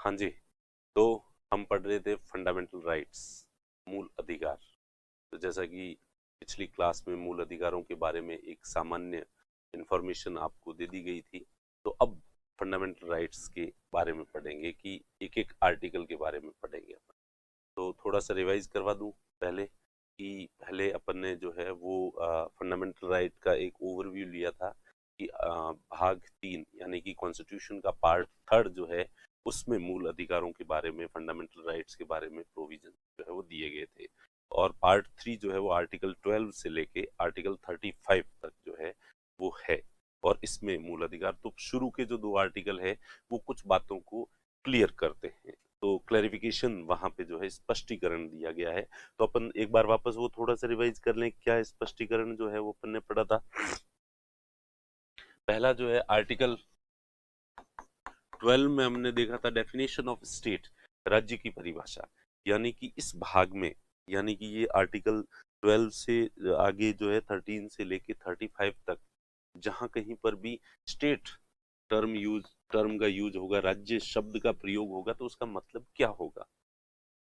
हाँ जी, तो हम पढ़ रहे थे फंडामेंटल राइट्स, मूल अधिकार। तो जैसा कि पिछली क्लास में मूल अधिकारों के बारे में एक सामान्य इंफॉर्मेशन आपको दे दी गई थी, तो अब फंडामेंटल राइट्स के बारे में पढ़ेंगे कि एक एक आर्टिकल के बारे में पढ़ेंगे अपन। तो थोड़ा सा रिवाइज करवा दूं पहले कि पहले अपन ने जो है वो फंडामेंटल राइट का एक ओवरव्यू लिया था कि भाग 3 यानी कि कॉन्स्टिट्यूशन का पार्ट 3 जो है उसमें मूल अधिकारों के बारे में, फंडामेंटल राइट्स के बारे में प्रोविजन जो है वो दिए गए थे। और पार्ट 3 जो है वो आर्टिकल 12 से लेके आर्टिकल 35 तक जो है वो है। और इसमें मूल अधिकार, तो शुरू के जो 2 आर्टिकल है वो कुछ बातों को क्लियर करते हैं, तो क्लैरिफिकेशन वहां पे जो है स्पष्टीकरण दिया गया है। तो अपन एक बार वापस वो थोड़ा सा रिवाइज कर लें, क्या स्पष्टीकरण जो है वो अपन ने पढ़ा था। पहला जो है आर्टिकल 12 में हमने देखा था डेफिनेशन ऑफ स्टेट, राज्य की परिभाषा। यानी कि इस भाग में, यानी कि ये आर्टिकल 12 से आगे जो है 13 से लेके 35 तक जहां कहीं पर भी स्टेट टर्म का यूज होगा, राज्य शब्द का प्रयोग होगा, तो उसका मतलब क्या होगा।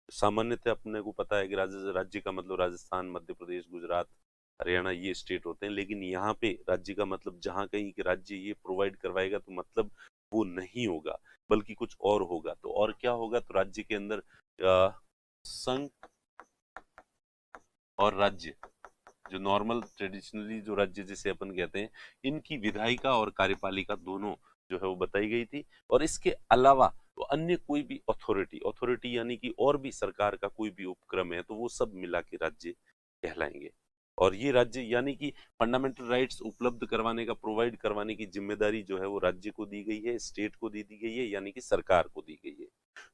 सामान्यतः अपने को पता है कि राज्य राज्य का मतलब राजस्थान, मध्य प्रदेश, गुजरात, हरियाणा ये स्टेट होते हैं, लेकिन यहाँ पे राज्य का मतलब जहाँ कहीं कि राज्य ये प्रोवाइड करवाएगा तो मतलब वो नहीं होगा, बल्कि कुछ और होगा। तो और क्या होगा, तो राज्य के अंदर संघ और राज्य, जो नॉर्मल ट्रेडिशनली जो राज्य जिसे अपन कहते हैं, इनकी विधायिका और कार्यपालिका दोनों जो है वो बताई गई थी। और इसके अलावा तो अन्य कोई भी अथॉरिटी यानी कि और भी सरकार का कोई भी उपक्रम है, तो वो सब मिला के राज्य कहलाएंगे। और ये राज्य यानी कि फंडामेंटल राइट्स उपलब्ध करवाने का, प्रोवाइड करवाने की जिम्मेदारी जो है वो राज्य को दी गई है, स्टेट को दी दी गई है, यानी कि सरकार को दी गई है।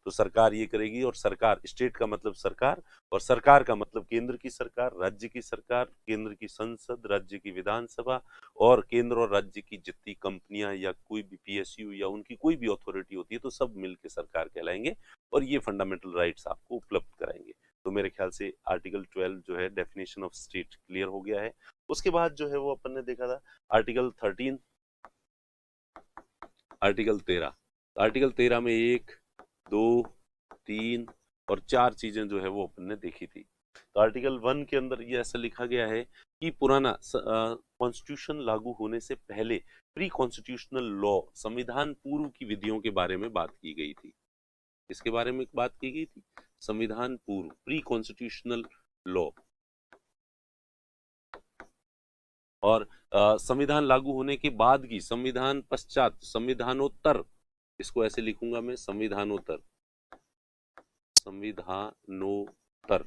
तो सरकार ये करेगी, और सरकार, स्टेट का मतलब सरकार, और सरकार का मतलब केंद्र की सरकार, राज्य की सरकार, केंद्र की संसद, राज्य की विधानसभा, और केंद्र और राज्य की जितनी कंपनियां या कोई भी पीएसयू या उनकी कोई भी अथॉरिटी होती है, तो सब मिलके सरकार कहलाएंगे और ये फंडामेंटल राइट्स आपको उपलब्ध कराएंगे। तो मेरे ख्याल से आर्टिकल 12 जो है डेफिनेशन ऑफ स्टेट क्लियर हो गया है। उसके बाद जो है वो अपन ने देखा था आर्टिकल 13, आर्टिकल 13 में 1, 2, 3 और 4 चीजें जो है वो अपन ने देखी थी। तो आर्टिकल 1 के अंदर ये ऐसा लिखा गया है कि पुराना कॉन्स्टिट्यूशन लागू होने से पहले प्री कॉन्स्टिट्यूशनल लॉ, संविधान पूर्व की विधियों के बारे में बात की गई थी। इसके बारे में बात की गई थी, संविधान पूर्व, प्री कॉन्स्टिट्यूशनल लॉ। और संविधान लागू होने के बाद की, संविधान पश्चात, संविधानोत्तर, इसको ऐसे लिखूंगा मैं, संविधानोत्तर, संविधानोत्तर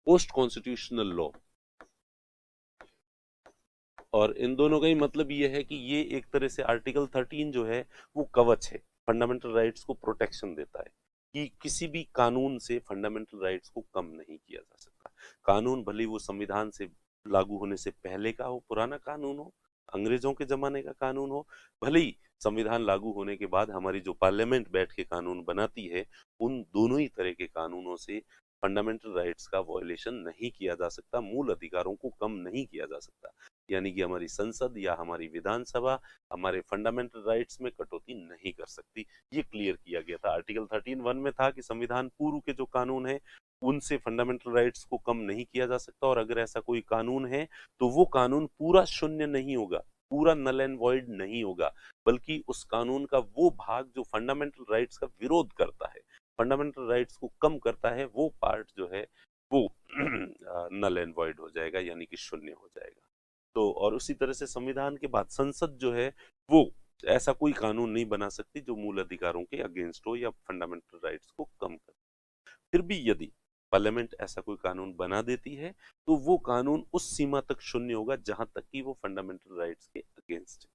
पोस्ट कॉन्स्टिट्यूशनल लॉ। और इन दोनों का ही मतलब ये है कि ये एक तरह से आर्टिकल 13 जो है वो कवच है, फंडामेंटल राइट्स को प्रोटेक्शन देता है कि किसी भी कानून से फंडामेंटल राइट्स को कम नहीं किया जा सकता। कानून भले वो संविधान से लागू होने से पहले का हो, पुराना कानून हो, अंग्रेजों के जमाने का कानून हो, भले ही संविधान लागू होने के बाद हमारी जो पार्लियामेंट बैठ के कानून बनाती है, उन दोनों ही तरह के कानूनों से फंडामेंटल राइट्स का वायलेशन नहीं किया जा सकता, मूल अधिकारों को कम नहीं किया जा सकता। यानी कि हमारी संसद या हमारी विधानसभा हमारे फंडामेंटल राइट्स में कटौती नहीं कर सकती। ये क्लियर किया गया था। आर्टिकल 13(1) में था कि संविधान पूर्व के जो कानून है उनसे फंडामेंटल राइट्स को कम नहीं किया जा सकता, और अगर ऐसा कोई कानून है तो वो कानून पूरा शून्य नहीं होगा, पूरा नल एंड वॉइड नहीं होगा, बल्कि उस कानून का वो भाग जो फंडामेंटल राइट्स का विरोध करता है, फंडामेंटल राइट्स को कम करता है, वो पार्ट जो है वो नल एंड वॉइड हो जाएगा, यानी कि शून्य हो जाएगा। तो और उसी तरह से संविधान के बाद संसद जो है वो ऐसा कोई कानून नहीं बना सकती जो मूल अधिकारों के अगेंस्ट हो या फंडामेंटल राइट्स को कम करे। फिर भी यदि पार्लियामेंट ऐसा कोई कानून बना देती है तो वो कानून उस सीमा तक शून्य होगा जहां तक कि वो फंडामेंटल राइट्स के अगेंस्ट है।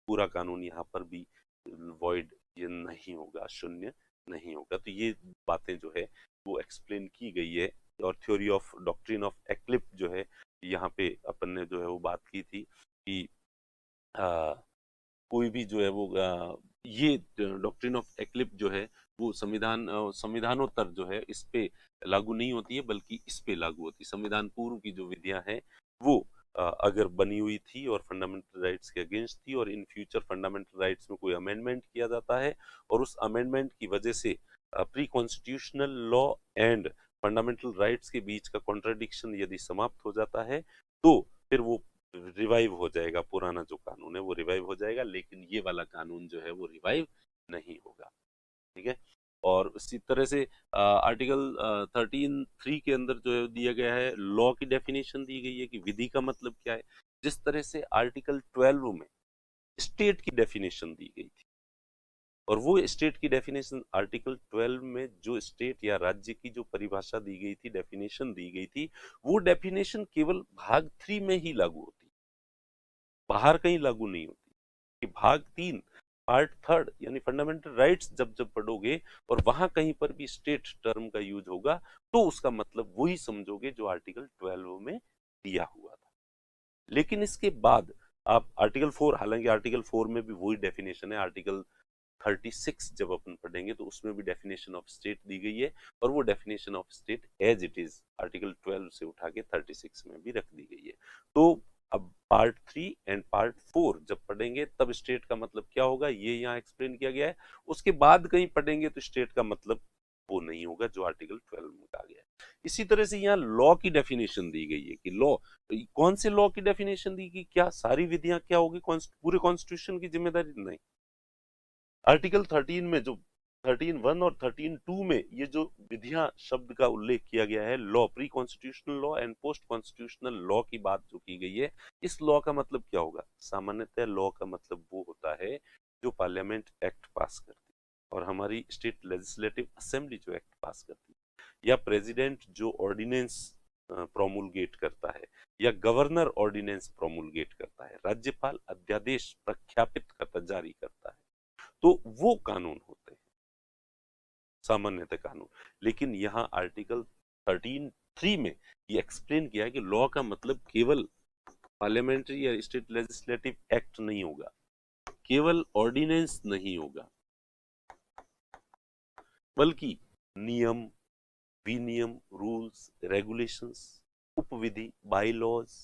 पूरा कानून यहाँ पर भी वॉइड ये नहीं होगा, शून्य नहीं होगा। तो ये बातें जो है वो एक्सप्लेन की गई है। और थ्योरी ऑफ डॉक्ट्रिन ऑफ एक्लिप जो है, यहाँ पे अपन ने जो है वो बात की थी कि आ, कोई भी जो है वो ये डॉक्ट्रिन ऑफ एक्लिप जो है वो संविधानोत्तर जो है इस पे लागू नहीं होती है, बल्कि इस पे लागू होती है। संविधान पूर्व की जो विधियां हैं वो अगर बनी हुई थी और फंडामेंटल राइट्स के अगेंस्ट थी, और इन फ्यूचर फंडामेंटल राइट्स में कोई अमेंडमेंट किया जाता है और उस अमेंडमेंट की वजह से pre constitutional law and fundamental rights के बीच का कॉन्ट्रडिक्शन यदि समाप्त हो जाता है तो फिर वो रिवाइव हो जाएगा, पुराना जो कानून है वो रिवाइव हो जाएगा, लेकिन ये वाला कानून जो है वो रिवाइव नहीं होगा। ठीक है। और इसी तरह से आर्टिकल 13(3) के अंदर जो है दिया गया है, लॉ की डेफिनेशन दी गई है कि विधि का मतलब क्या है। जिस तरह से आर्टिकल 12 में स्टेट की डेफिनेशन दी गई थी, और वो स्टेट की डेफिनेशन आर्टिकल 12 में जो स्टेट या राज्य की जो परिभाषा दी गई थी, डेफिनेशन दी गई थी, वो डेफिनेशन केवल भाग 3 में ही लागू होती, बाहर कहीं लागू नहीं होती। कि भाग 3 पार्ट 3 यानी फंडामेंटल राइट्स जब जब पढ़ोगे और वहां कहीं पर भी स्टेट टर्म का यूज होगा तो उसका मतलब वही समझोगे जो आर्टिकल 12 में दिया हुआ था। लेकिन इसके बाद आप आर्टिकल 4, हालांकि आर्टिकल 4 में भी वही डेफिनेशन है, आर्टिकल 36 जब अपन पढ़ेंगे तो उसमें भी डेफिनेशन ऑफ स्टेट दी गई है, और वो definition of state as it is article 12 से उठा के 36 में भी रख दी गई है। तो अब पार्ट 3 एंड पार्ट 4 जब पढ़ेंगे तब स्टेट का मतलब क्या होगा ये यहाँ एक्सप्लेन किया गया है। उसके बाद कहीं पढ़ेंगे तो स्टेट का मतलब वो नहीं होगा जो आर्टिकल 12 में कहा गया है। इसी तरह से यहाँ लॉ की डेफिनेशन दी गई है कि लॉ, कौन से लॉ की डेफिनेशन दी गई, क्या सारी विधियां क्या होगी पूरे कॉन्स्टिट्यूशन की जिम्मेदारी? नहीं। आर्टिकल 13 में जो 13(1) और 13(2) में ये जो विधियां शब्द का उल्लेख किया गया है, law, pre constitutional law and post constitutional law की बात जो की गई है, इस लॉ का मतलब क्या होगा? सामान्यतः लॉ का मतलब वो होता है जो पार्लियामेंट एक्ट पास करती है, और हमारी स्टेट लेजिस्लेटिव असेंबली जो एक्ट पास करती है, या प्रेसिडेंट जो ऑर्डिनेंस प्रोमुलगेट करता है, या गवर्नर ऑर्डिनेंस प्रोमुलगेट करता है, राज्यपाल अध्यादेश प्रख्यापित करता, जारी करता है, तो वो कानून होते हैं सामान्यतः कानून। लेकिन यहाँ आर्टिकल 13(3) में ये एक्सप्लेन किया है कि लॉ का मतलब केवल पार्लियामेंट्री या स्टेट लेजिस्लेटिव एक्ट नहीं होगा, केवल ऑर्डिनेंस नहीं होगा, बल्कि नियम, विनियम, रूल्स, रेगुलेशंस, उपविधि, bylaws,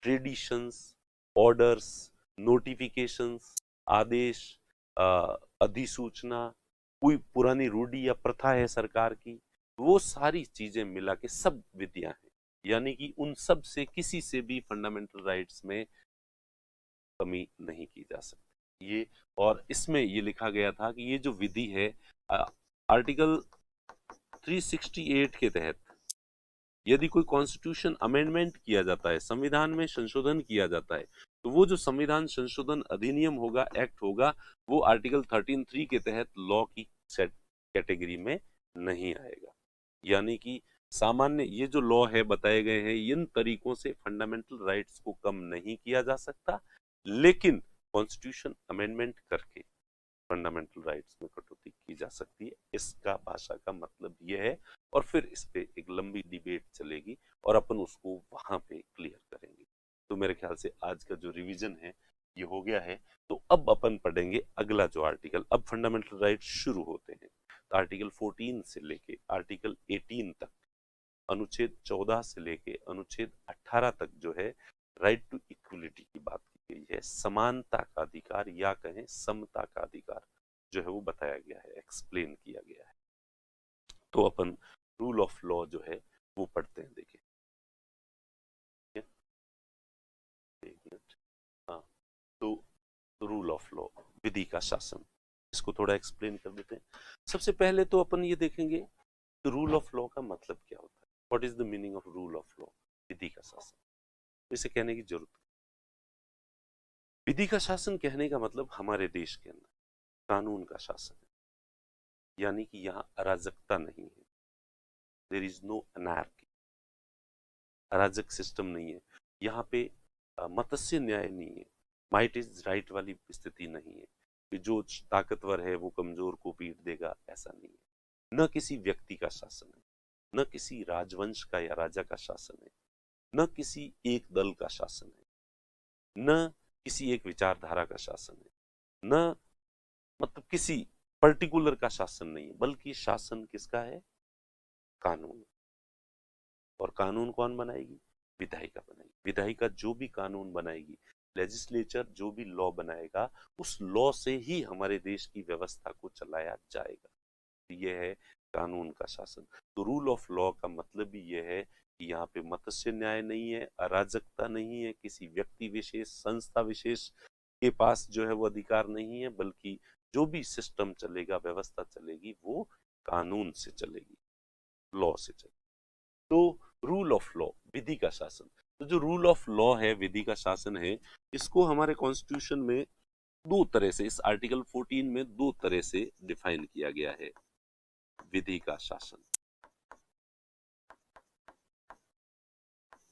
traditions, orders, notifications, आदेश, अधिसूचना, कोई पुरानी रूढ़ी या प्रथा है सरकार की, वो सारी चीजें मिला के सब विधियां हैं। यानी कि उन सब से किसी से भी फंडामेंटल राइट्स में कमी नहीं की जा सकती ये। और इसमें ये लिखा गया था कि ये जो विधि है आर्टिकल 368 के तहत यदि कोई कॉन्स्टिट्यूशन अमेंडमेंट किया जाता है, संविधान में संशोधन किया जाता है, तो वो जो संविधान संशोधन अधिनियम होगा, एक्ट होगा, वो आर्टिकल 13(3) के तहत लॉ की सेट कैटेगरी में नहीं आएगा। यानी कि सामान्य ये जो लॉ है बताए गए हैं, इन तरीकों से फंडामेंटल राइट्स को कम नहीं किया जा सकता, लेकिन कॉन्स्टिट्यूशन अमेंडमेंट करके फंडामेंटल राइट्स में कटौती की जा सकती है। इसका भाषा का मतलब यह है, और फिर इस पे एक लंबी डिबेट चलेगी और अपन उसको वहां पे क्लियर करेंगे। तो मेरे ख्याल से आज का जो रिवीजन है ये हो गया है। तो अब अपन पढ़ेंगे अगला जो आर्टिकल, अब फंडामेंटल राइट्स शुरू होते हैं। तो आर्टिकल 14 से लेके आर्टिकल 18 तक, अनुच्छेद 14 से लेके अनुच्छेद 18 तक जो है राइट टू इक्वलिटी की बात की गई है, समानता का अधिकार या कहें समता का अधिकार जो है वो बताया गया है, एक्सप्लेन किया गया है। तो अपन रूल ऑफ लॉ जो है वो पढ़ते हैं। देखिए एक मिनट, हाँ, तो रूल ऑफ लॉ, विधि का शासन, इसको थोड़ा एक्सप्लेन कर देते हैं। सबसे पहले तो अपन ये देखेंगे रूल ऑफ लॉ का मतलब क्या होता है, what is the meaning of rule of law, विधि का शासन। इसे कहने की जरूरत, विधि का शासन कहने का मतलब हमारे देश के अंदर कानून का शासन है, यानी कि यहाँ अराजकता नहीं है, देयर इज नो अनार्की, अराजक सिस्टम नहीं है यहाँ पे, मत्स्य न्याय नहीं है, माइट इज राइट वाली स्थिति नहीं है कि जो ताकतवर है वो कमजोर को पीट देगा, ऐसा नहीं है। न किसी व्यक्ति का शासन है, न किसी राजवंश का या राजा का शासन है, न किसी एक दल का शासन है, न किसी एक विचारधारा का शासन है, न मतलब किसी पर्टिकुलर का शासन नहीं है, बल्कि शासन किसका है? कानून। और कानून कौन बनाएगी? विधायिका बनाएगी। विधायिका जो भी कानून बनाएगी, लेजिस्लेचर जो भी लॉ बनाएगा, उस लॉ से ही हमारे देश की व्यवस्था को चलाया जाएगा। ये है कानून का शासन। तो रूल ऑफ लॉ का मतलब भी ये है कि यहाँ पे मत्स्य न्याय नहीं है, अराजकता नहीं है, किसी व्यक्ति विशेष, संस्था विशेष के पास जो है वो अधिकार नहीं है, बल्कि जो भी सिस्टम चलेगा, व्यवस्था चलेगी, वो कानून से चलेगी, लॉ से चलेगी। तो रूल ऑफ लॉ, विधि का शासन। तो जो रूल ऑफ लॉ है, विधि का शासन है, इसको हमारे कॉन्स्टिट्यूशन में दो तरह से, इस आर्टिकल 14 में दो तरह से डिफाइन किया गया है विधि का शासन,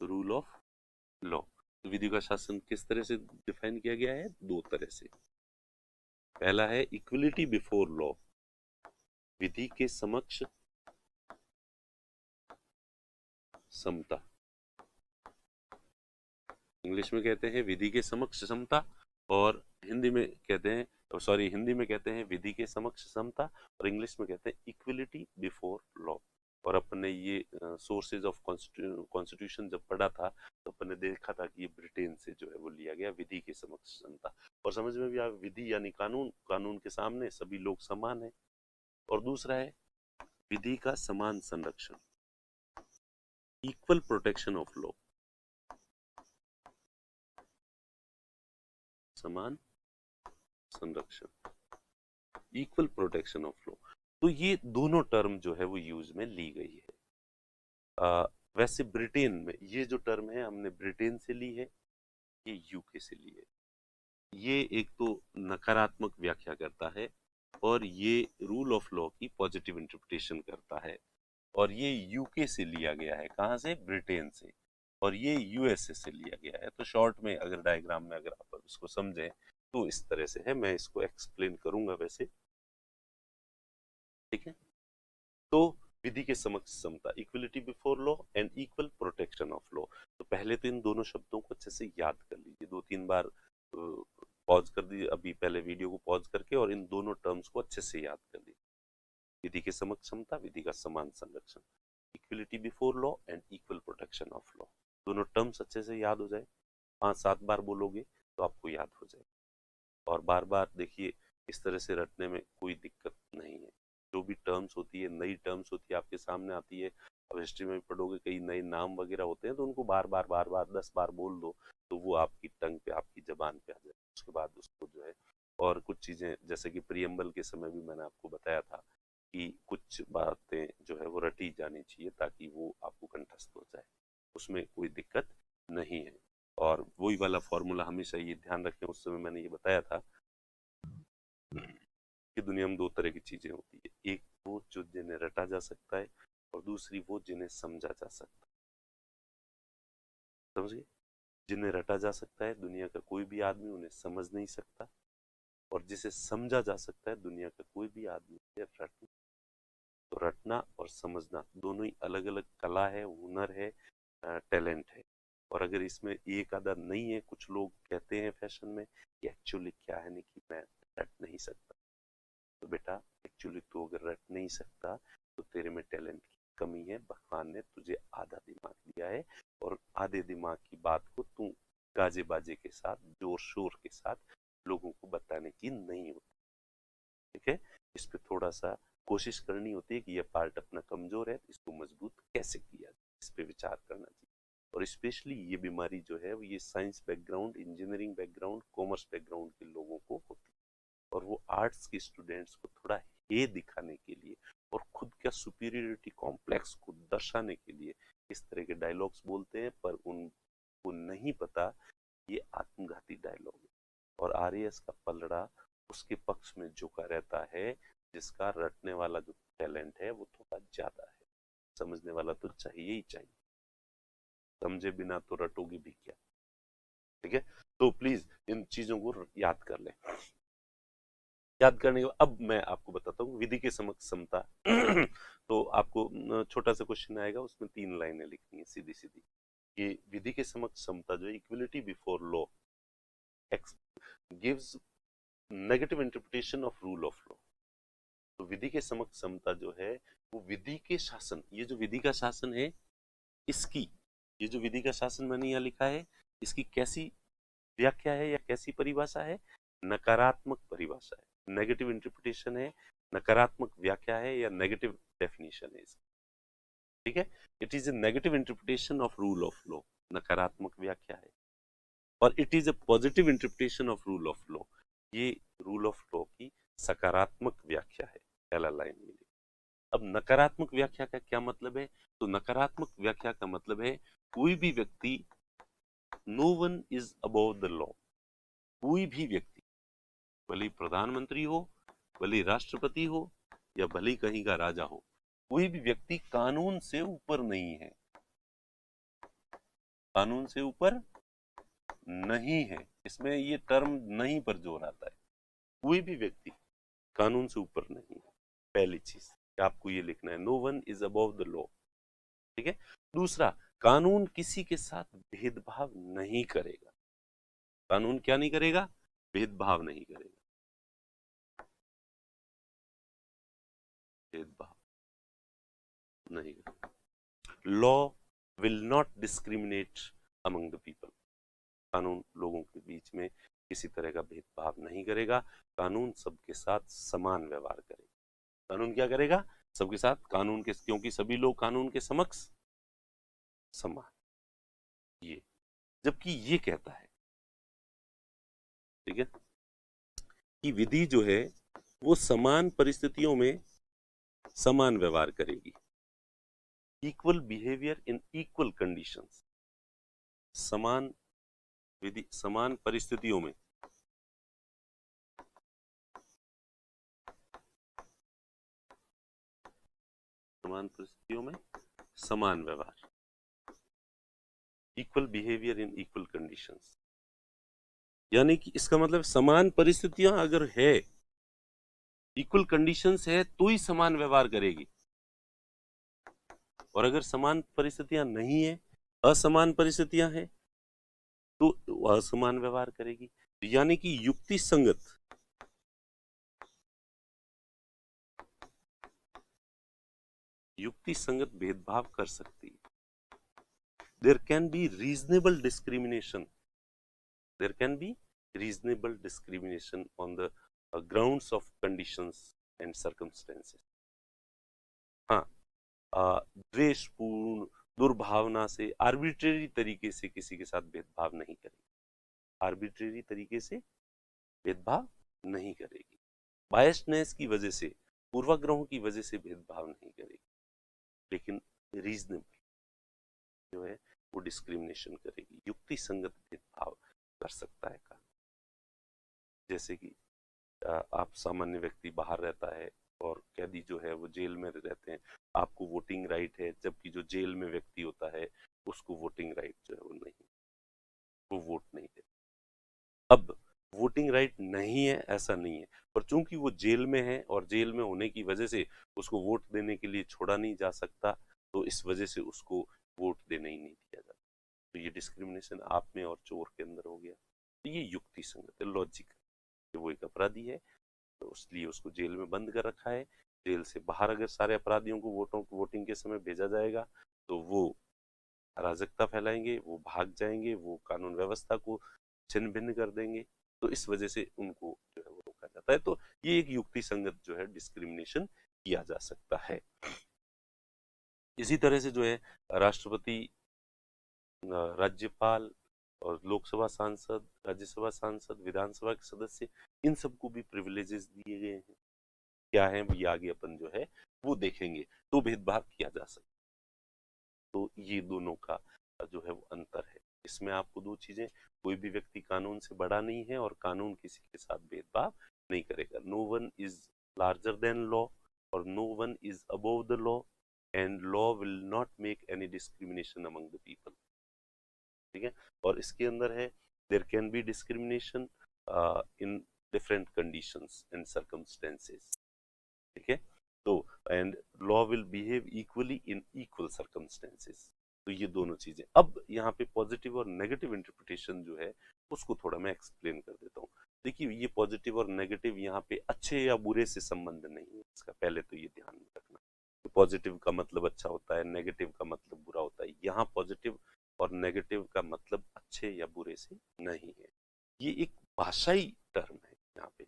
रूल ऑफ लॉ। तो विधि का शासन किस तरह से डिफाइन किया गया है? दो तरह से। पहला है इक्वलिटी बिफोर लॉ, विधि के समक्ष समता। इंग्लिश में कहते हैं विधि के समक्ष समता, और हिंदी में कहते हैं, हिंदी में कहते हैं विधि के समक्ष समता, और इंग्लिश में कहते हैं इक्वलिटी बिफोर लॉ। और अपन ने ये सोर्सेज ऑफ कॉन्स्टिट्यूशन जब पढ़ा था, तो अपन ने देखा था कि ये ब्रिटेन से जो है वो लिया गया, विधि के समक्ष समता। और समझ में भी आया, विधि यानी कानून, कानून के सामने सभी लोग समान है। और दूसरा है विधि का समान संरक्षण, इक्वल प्रोटेक्शन ऑफ लॉ, समान संरक्षण, इक्वल प्रोटेक्शन ऑफ लॉ। तो ये दोनों टर्म जो है वो यूज में ली गई है। वैसे ब्रिटेन में ये जो टर्म है, हमने ब्रिटेन से ली है, ये यूके से ली है। ये एक तो नकारात्मक व्याख्या करता है, और ये रूल ऑफ लॉ की पॉजिटिव इंटरप्रिटेशन करता है। और ये यूके से लिया गया है, कहाँ से? ब्रिटेन से। और ये यूएसए से लिया गया है। तो शॉर्ट में अगर डायग्राम में अगर आप इसको समझें तो इस तरह से है, मैं इसको एक्सप्लेन करूंगा वैसे, ठीक है। तो विधि के समक्ष समता, equality before law and equal protection of law. तो पहले तो इन दोनों शब्दों को अच्छे से याद कर लीजिए, दो तीन बार पॉज कर दीजिए अभी, पहले वीडियो को पॉज करके, और इन दोनों टर्म्स को अच्छे से याद कर लीजिए। विधि के समक्ष समता, विधि का समान संरक्षण, equality before law and equal protection of law. दोनों टर्म्स अच्छे से याद हो जाए, 5-7 बार बोलोगे तो आपको याद हो जाए। और बार बार देखिए, इस तरह से रटने में कोई दिक्कत नहीं है। जो भी टर्म्स होती है, नई टर्म्स होती है, आपके सामने आती है। अब हिस्ट्री में भी पढ़ोगे, कई नए नाम वगैरह होते हैं, तो उनको बार बार 10 बार बोल दो, तो वो आपकी टंग पे, आपकी जबान पे आ जाए। उसके बाद उसको जो है, और कुछ चीजें जैसे कि प्रियम्बल के समय भी मैंने आपको बताया था कि कुछ बातें जो है वो रटी जानी चाहिए, ताकि वो आपको कंठस्थ हो जाए, उसमें कोई दिक्कत नहीं है। और वही वाला फॉर्मूला हमेशा ये ध्यान रखें, उस समय मैंने ये बताया था कि दुनिया में दो तरह की चीजें होती है, एक वो जो जिन्हें रटा जा सकता है, और दूसरी वो जिन्हें समझा जा सकता है। समझिए, जिन्हें रटा जा सकता है, दुनिया का कोई भी आदमी उन्हें समझ नहीं सकता, और जिसे समझा जा सकता है, दुनिया का कोई भी आदमी उसे रट नहीं। तो रटना और समझना दोनों ही अलग अलग कला है, हुनर है, टैलेंट है। और अगर इसमें एक आधा नहीं है, कुछ लोग कहते हैं फैशन में कि एक्चुअली क्या है, नहीं कि मैं रट नहीं सकता, तो बेटा एक्चुअली तू अगर रट नहीं सकता तो तेरे में टैलेंट की कमी है। भगवान ने तुझे आधा दिमाग दिया है, और आधे दिमाग की बात को तू गाजे बाजे के साथ, जोर शोर के साथ लोगों को बताने की नहीं होती, ठीक है। इस पे थोड़ा सा कोशिश करनी होती है कि ये पार्ट अपना कमजोर है, इसको मजबूत कैसे किया जाए, इस पे विचार करना चाहिए। और स्पेशली ये बीमारी जो है वो ये science background, engineering background, commerce background के लोगों को होती है। और वो आर्ट्स के स्टूडेंट्स को थोड़ा हे दिखाने के लिए, और खुद का सुपीरियरिटी कॉम्प्लेक्स को दर्शाने के लिए इस तरह के डायलॉग्स बोलते हैं, पर उनको नहीं पता ये आत्मघाती डायलॉग है। और आरएएस का पलड़ा उसके पक्ष में झुका रहता है, जिसका रटने वाला जो टैलेंट है वो थोड़ा ज्यादा है, समझने वाला तो चाहिए ही चाहिए, समझे बिना तो रटोगे भी क्या, ठीक है। तो प्लीज इन चीजों को याद कर लें। याद करने के बाद अब मैं आपको बताता हूँ विधि के समक्ष समता। तो आपको छोटा सा क्वेश्चन आएगा, उसमें 3 लाइनें लिखनी है सीधी सीधी, कि विधि के समक्ष समता जो है, equality before law gives negative interpretation of rule of law. तो विधि के समक्ष समता जो है वो विधि के शासन, ये जो विधि का शासन है इसकी ये जो विधि का शासन मैंने यहाँ लिखा है, इसकी कैसी व्याख्या है या कैसी परिभाषा है? नकारात्मक परिभाषा है, नेगेटिव इंटरप्रिटेशन है, नकारात्मक व्याख्या है या नेगेटिव डेफिनेशन है इसकी। ठीक है, it is a negative interpretation of rule of law, नकारात्मक व्याख्या है, और it is a positive interpretation of rule of law, ये रूल ऑफ लॉ की सकारात्मक व्याख्या है। पहला लाइन में। अब नकारात्मक व्याख्या का क्या मतलब है? तो नकारात्मक व्याख्या का मतलब है कोई भी व्यक्ति, no one is above the law, कोई भी व्यक्ति, भले प्रधानमंत्री हो, भले राष्ट्रपति हो, या भले कहीं का राजा हो, कोई भी व्यक्ति कानून से ऊपर नहीं है, कानून से ऊपर नहीं है। इसमें ये टर्म नहीं पर जोर आता है, कोई भी व्यक्ति कानून से ऊपर नहीं है। पहली चीज आपको ये लिखना है, no one is above the law. ठीक है। दूसरा, कानून किसी के साथ भेदभाव नहीं करेगा। कानून क्या नहीं करेगा? भेदभाव नहीं करेगा, भेदभाव नहीं करेगा। Law will not discriminate among the people, कानून लोगों के बीच में किसी तरह का भेदभाव नहीं करेगा। कानून सबके साथ समान व्यवहार करेगा। कानून क्या करेगा? सबके साथ, कानून के, क्योंकि सभी लोग कानून के समक्ष समान। ये, जबकि ये कहता है, ठीक है, कि विधि जो है वो समान परिस्थितियों में समान व्यवहार करेगी। Equal behaviour in equal conditions, समान विधि समान परिस्थितियों में, समान परिस्थितियों में समान व्यवहार, equal behaviour in equal conditions. यानी कि इसका मतलब समान परिस्थितियां अगर है, इक्वल कंडीशंस है, तो ही समान व्यवहार करेगी। और अगर समान परिस्थितियां नहीं है, असमान परिस्थितियां हैं, तो असमान व्यवहार करेगी। यानी कि युक्ति संगत, युक्ति संगत भेदभाव कर सकती है। There can be reasonable discrimination, there can be reasonable discrimination on the grounds of conditions and circumstances. हाँ, द्वेषपूर्ण, दुर्भावना से, आर्बिट्रेरी तरीके से किसी के साथ भेदभाव नहीं करेगी, आर्बिट्रेरी तरीके से भेदभाव नहीं करेगी। बायसनेस की वजह से, पूर्वाग्रहों की वजह से भेदभाव नहीं करेगी, लेकिन रीजनेबल जो है वो डिस्क्रिमिनेशन करेगी, युक्ति संगत भेदभाव कर सकता है कानून। जैसे कि आप सामान्य व्यक्ति बाहर रहता है और कैदी जो है वो जेल में रहते हैं, आपको वोटिंग राइट है, जबकि जो जेल में व्यक्ति होता है उसको वोटिंग राइट जो है वो नहीं, वो वोट नहीं दे। अब वोटिंग राइट नहीं है ऐसा नहीं है, पर चूंकि वो जेल में है और जेल में होने की वजह से उसको वोट देने के लिए छोड़ा नहीं जा सकता, तो इस वजह से उसको वोट देने ही नहीं दिया जाता। तो ये डिस्क्रिमिनेशन आप में और चोर के अंदर हो गया। तो ये युक्ति संगत है, लॉजिक, वो एक अपराधी है तो इसलिए उसको जेल में बंद कर रखा है। जेल से बाहर अगर सारे अपराधियों को वोटिंग के समय भेजा जाएगा तो वो अराजकता फैलाएंगे, वो भाग जाएंगे, वो कानून व्यवस्था को छिन्न भिन्न कर देंगे। तो इस वजह से उनको जो है वो रोका जाता है। तो ये एक युक्ति संगत जो है डिस्क्रिमिनेशन किया जा सकता है। इसी तरह से जो है राष्ट्रपति, राज्यपाल और लोकसभा सांसद, राज्यसभा सांसद, विधानसभा के सदस्य, इन सबको भी प्रिविलेजेस दिए गए हैं। क्या है ये आगे अपन जो है वो देखेंगे। तो भेदभाव किया जा सकता है। तो ये दोनों का जो है वो अंतर है। इसमें आपको दो चीजें, कोई भी व्यक्ति कानून से बड़ा नहीं है और कानून किसी के साथ भेदभाव नहीं करेगा। No one is larger than law और no one is above the law and law will not make any discrimination among the people. ठीक है। और इसके अंदर है, there can be discrimination in different conditions and circumstances. ठीक है। तो and law will behave equally in equal circumstances. तो ये दोनों चीजें। अब यहाँ पे पॉजिटिव और नेगेटिव इंटरप्रिटेशन जो है उसको थोड़ा मैं एक्सप्लेन कर देता हूँ। देखिए, ये पॉजिटिव और नेगेटिव यहाँ पे अच्छे या बुरे से संबंध नहीं है इसका, पहले तो ये ध्यान में रखना। तो पॉजिटिव का मतलब अच्छा होता है, नेगेटिव का मतलब बुरा होता है। यहाँ पॉजिटिव और नेगेटिव का मतलब अच्छे या बुरे से नहीं है। ये एक भाषाई टर्म है यहाँ पे,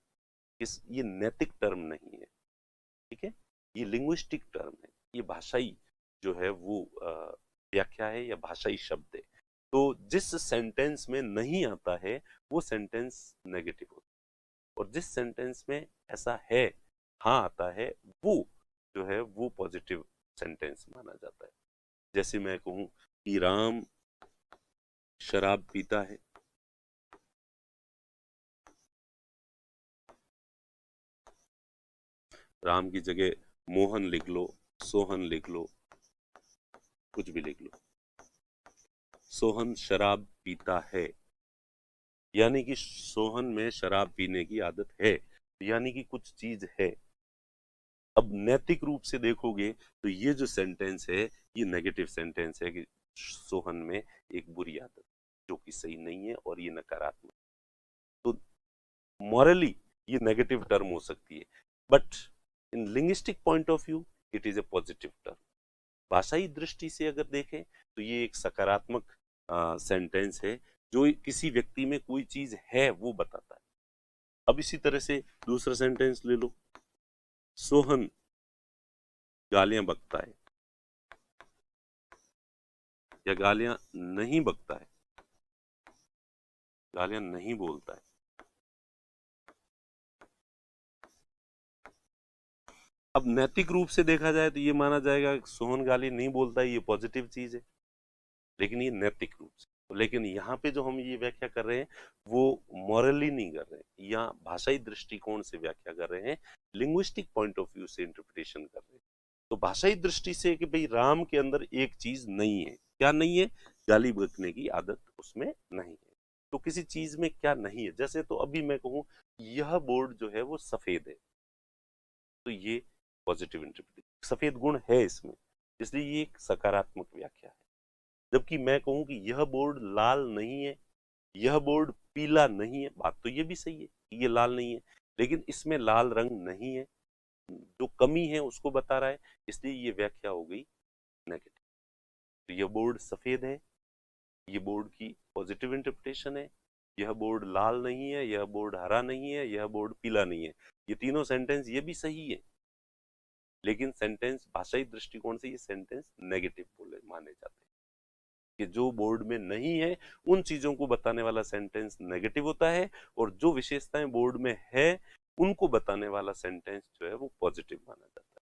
ये नैतिक टर्म नहीं है, ठीक है, ये लिंग्विस्टिक टर्म है, ये भाषाई जो है वो व्याख्या है या भाषाई शब्द है। तो जिस सेंटेंस में नहीं आता है वो सेंटेंस नेगेटिव होता है, और जिस सेंटेंस में ऐसा है, हाँ आता है, वो जो है वो पॉजिटिव सेंटेंस माना जाता है। जैसे मैं कहूं कि राम शराब पीता है, राम की जगह मोहन लिख लो, सोहन लिख लो, कुछ भी लिख लो, सोहन शराब पीता है, यानी कि सोहन में शराब पीने की आदत है, यानी कि कुछ चीज है। अब नैतिक रूप से देखोगे तो ये जो सेंटेंस है ये नेगेटिव सेंटेंस है कि सोहन में एक बुरी आदत, जो कि सही नहीं है और ये नकारात्मक। तो मॉरली ये नेगेटिव टर्म हो सकती है, but in linguistic point of view it is a positive term. भाषाई दृष्टि से अगर देखें तो ये एक सकारात्मक सेंटेंस है जो किसी व्यक्ति में कोई चीज है वो बताता है। अब इसी तरह से दूसरा सेंटेंस ले लो, सोहन गालियां बकता है या गालियां नहीं बकता है, गालियां नहीं बोलता है। अब नैतिक रूप से देखा जाए तो ये माना जाएगा कि सोहन गाली नहीं बोलता है, ये पॉजिटिव चीज है, लेकिन ये नैतिक रूप से। तो लेकिन यहाँ पे जो हम ये व्याख्या कर रहे हैं वो मॉरली नहीं कर रहे हैं, या भाषाई दृष्टिकोण से व्याख्या कर रहे हैं, लिंग्विस्टिक पॉइंट ऑफ व्यू से इंटरप्रिटेशन कर रहे हैं। तो भाषाई दृष्टि से कि भाई राम के अंदर एक चीज नहीं है, क्या नहीं है, गाली बकने की आदत उसमें नहीं है। तो किसी चीज में क्या नहीं है, जैसे तो अभी मैं कहूं यह बोर्ड जो है वो सफेद है, तो ये पॉजिटिव इंटरप्रिटेशन, सफेद गुण है इसमें, इसलिए ये एक सकारात्मक व्याख्या है। जबकि मैं कहूं कि यह बोर्ड लाल नहीं है, यह बोर्ड पीला नहीं है, बात तो ये भी सही है कि ये लाल नहीं है, लेकिन इसमें लाल रंग नहीं है, जो कमी है उसको बता रहा है, इसलिए ये व्याख्या हो गई नेगेटिव। तो यह बोर्ड सफेद है, ये बोर्ड की पॉजिटिव इंटरप्रिटेशन है, यह बोर्ड लाल नहीं है, यह बोर्ड हरा नहीं है, यह बोर्ड पीला नहीं है, ये तीनों सेंटेंस ये भी सही है, लेकिन सेंटेंस भाषाई दृष्टिकोण से ये सेंटेंस नेगेटिव बोले माने जाते हैं कि जो बोर्ड में नहीं है उन चीजों को बताने वाला सेंटेंस नेगेटिव होता है, और जो विशेषताएं बोर्ड में है उनको बताने वाला सेंटेंस जो है वो पॉजिटिव माना जाता है।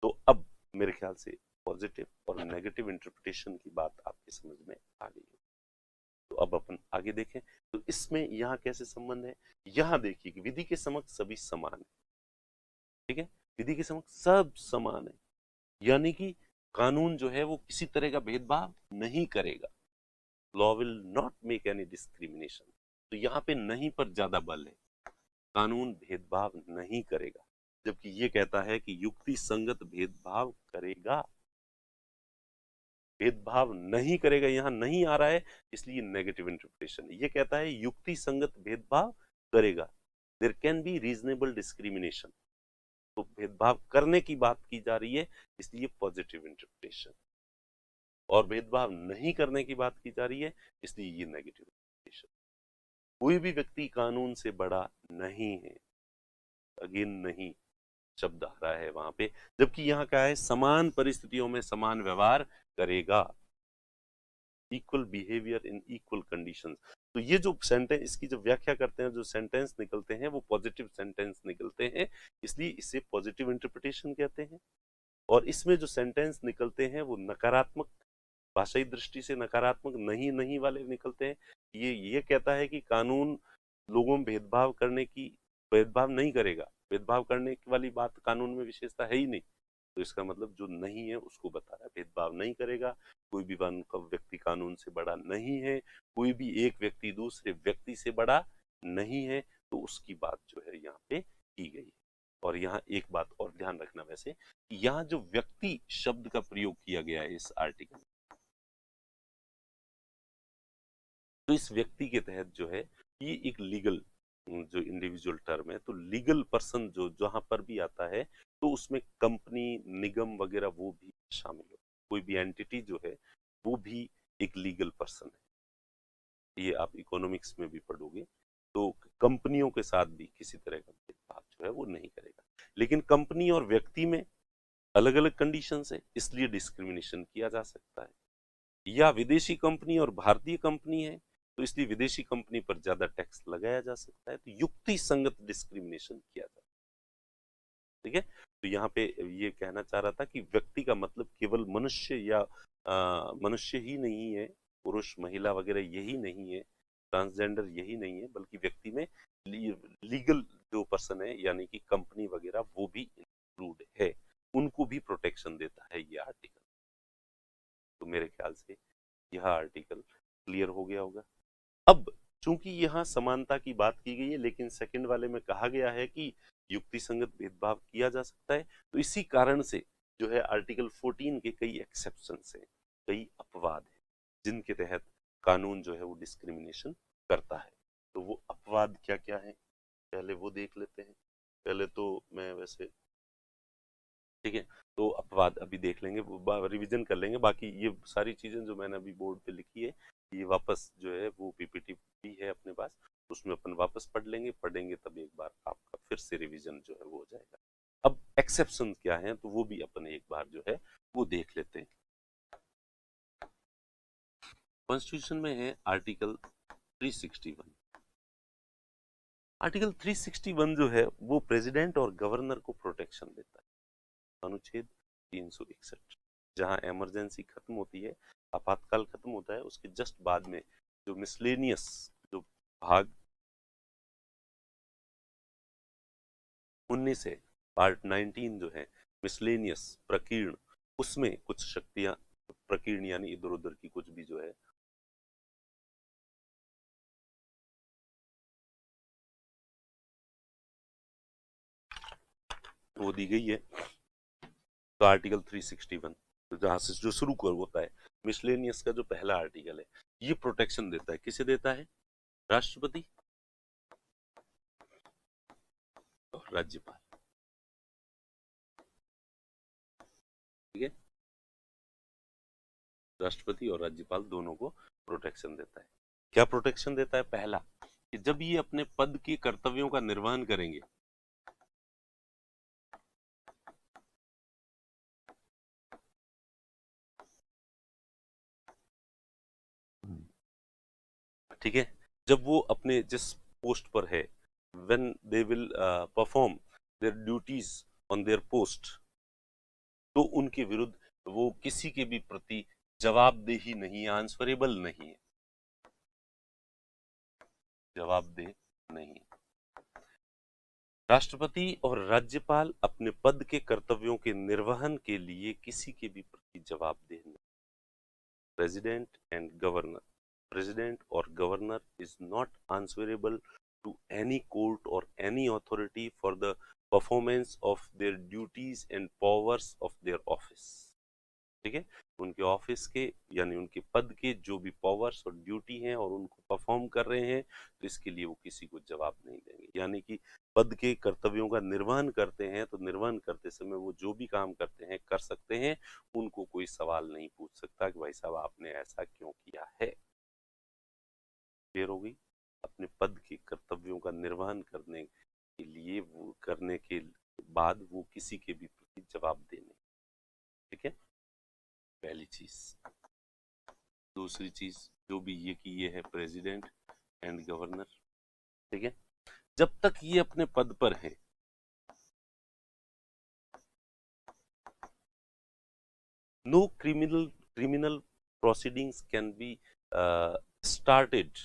तो अब मेरे ख्याल से पॉजिटिव और नेगेटिव इंटरप्रिटेशन की बात आपके समझ में आ गई है। तो अब अपन आगे देखें तो इसमें यहाँ कैसे संबंध है। यहाँ देखिए कि विधि के समक्ष सभी समान है, ठीक है, विधि के समक्ष सब समान है, यानी कि कानून जो है वो किसी तरह का भेदभाव नहीं करेगा, law will not make any discrimination. तो यहाँ पे नहीं पर ज्यादा बल है, कानून भेदभाव नहीं करेगा, जबकि ये कहता है कि युक्ति संगत भेदभाव करेगा, भेदभाव नहीं करेगा, यहाँ नहीं आ रहा है इसलिए नेगेटिव इंटरप्रिटेशन। ये कहता है युक्ति संगत भेदभाव करेगा, there can be reasonable discrimination, तो भेदभाव करने की बात की जा रही है इसलिए पॉजिटिव इंटरप्रिटेशन, और भेदभाव नहीं करने की बात की जा रही है इसलिए ये नेगेटिव इंटरप्रिटेशन। कोई भी व्यक्ति कानून से बड़ा नहीं है, अगेन नहीं शब्द आ रहा है वहां पे, जबकि यहाँ क्या है, समान परिस्थितियों में समान व्यवहार करेगा, equal behaviour in equal conditions. तो ये जो सेंटेंस, इसकी जो व्याख्या करते हैं, जो सेंटेंस निकलते हैं वो पॉजिटिव सेंटेंस निकलते हैं, इसलिए इसे पॉजिटिव इंटरप्रिटेशन कहते हैं। और इसमें जो सेंटेंस निकलते हैं वो नकारात्मक, भाषाई दृष्टि से नकारात्मक नहीं नहीं वाले निकलते हैं। ये कहता है कि कानून लोगों में भेदभाव करने की, भेदभाव नहीं करेगा, भेदभाव करने वाली बात कानून में विशेषता है ही नहीं, तो इसका मतलब जो नहीं है उसको बता रहा है, भेदभाव नहीं करेगा, कोई भी व्यक्ति कानून से बड़ा नहीं है, कोई भी एक व्यक्ति दूसरे व्यक्ति से बड़ा नहीं है, तो उसकी बात जो है यहाँ पे की गई है। और यहाँ एक बात और ध्यान रखना वैसे, यहाँ जो व्यक्ति शब्द का प्रयोग किया गया है इस आर्टिकल, तो इस व्यक्ति के तहत जो है ये एक लीगल जो इंडिविजुअल टर्म है, तो लीगल पर्सन जो जहां पर भी आता है तो उसमें कंपनी, निगम वगैरह वो भी शामिल हो, कोई भी एंटिटी जो है वो भी एक लीगल पर्सन है। ये आप इकोनॉमिक्स में भी पढ़ोगे। तो कंपनियों के साथ भी किसी तरह का भेदभाव जो है वो नहीं करेगा। लेकिन कंपनी और व्यक्ति में अलग अलग कंडीशंस है, इसलिए डिस्क्रिमिनेशन किया जा सकता है। या विदेशी कंपनी और भारतीय कंपनी है, तो इसलिए विदेशी कंपनी पर ज्यादा टैक्स लगाया जा सकता है, तो युक्ति संगत डिस्क्रिमिनेशन किया जाता है। ठीक है, तो यहाँ पे ये कहना चाह रहा था कि व्यक्ति का मतलब केवल मनुष्य या मनुष्य ही नहीं है, पुरुष महिला वगैरह यही नहीं है, ट्रांसजेंडर यही नहीं है, बल्कि व्यक्ति में लीगल जो पर्सन है यानी कि कंपनी वगैरह वो भी इंक्लूड है, उनको भी प्रोटेक्शन देता है ये आर्टिकल। तो मेरे ख्याल से यह आर्टिकल क्लियर हो गया होगा। अब चूंकि यहाँ समानता की बात की गई है, लेकिन सेकंड वाले में कहा गया है कि युक्ति संगत भेदभाव किया जा सकता है, तो इसी कारण से जो है आर्टिकल 14 के कई एक्सेप्शंस हैं, कई अपवाद हैं, जिनके तहत कानून जो है वो डिस्क्रिमिनेशन करता है। तो वो अपवाद क्या क्या है पहले वो देख लेते हैं। पहले तो मैं वैसे, ठीक है, तो अपवाद अभी देख लेंगे, रिवीजन कर लेंगे। बाकी ये सारी चीजें जो मैंने अभी बोर्ड पे लिखी है, ये वापस जो है वो पीपीटी भी है अपने पास, उसमें अपन वापस पढ़ेंगे तब एक बार आपका फिर से रिवीजन जो है वो हो जाएगा। अब एक्सेप्शन क्या है तो वो भी अपन एक बार जो है वो देख लेते हैं। कॉन्स्टिट्यूशन में है आर्टिकल 361। आर्टिकल 361 जो है वो प्रेसिडेंट और गवर्नर को प्रोटेक्शन देता है। अनुच्छेद 361, जहां इमरजेंसी खत्म होती है, आपातकाल खत्म होता है, उसके जस्ट बाद में जो मिसलेनियस जो भाग 19 है, पार्ट 19 जो है मिसलेनियस प्रकीर्ण, उसमें कुछ शक्तियां, प्रकीर्ण यानी इधर उधर की कुछ भी जो है वो दी गई है। तो आर्टिकल 361 तो जहां से जो शुरू कर होता है, मिसलेनियस का जो पहला आर्टिकल है, ये प्रोटेक्शन देता है, किसे देता है? राष्ट्रपति और राज्यपाल। ठीक है, राष्ट्रपति और राज्यपाल दोनों को प्रोटेक्शन देता है। क्या प्रोटेक्शन देता है? पहला, कि जब ये अपने पद के कर्तव्यों का निर्वहन करेंगे, ठीक है, जब वो अपने जिस पोस्ट पर है, when they will perform their duties on their post, तो उनके विरुद्ध वो किसी के भी प्रति जवाबदेही नहीं, आंसरेबल नहीं है, जवाबदेह नहीं। राष्ट्रपति और राज्यपाल अपने पद के कर्तव्यों के निर्वहन के लिए किसी के भी प्रति जवाबदेह नहीं। President and governor, president or governor is not answerable to any court or any authority for the performance of their duties and powers of their office। ठीक है, उनके ऑफिस के यानी उनके पद के जो भी पावर्स और ड्यूटी हैं और उनको परफॉर्म कर रहे हैं, तो इसके लिए वो किसी को जवाब नहीं देंगे। यानी कि पद के कर्तव्यों का निर्वहन करते हैं, तो निर्वहन करते समय वो जो भी काम करते हैं कर सकते हैं, उनको कोई सवाल नहीं पूछ सकता कि भाई साहब आपने ऐसा क्यों किया है। क्लियर हो गई? अपने पद के कर्तव्यों का निर्वहन करने के लिए, वो करने के बाद वो किसी के भी प्रति जवाब देने। ठीक है, पहली चीज। दूसरी चीज जो भी ये की ये है प्रेसिडेंट एंड गवर्नर। ठीक है, जब तक ये अपने पद पर है, no criminal proceedings can be started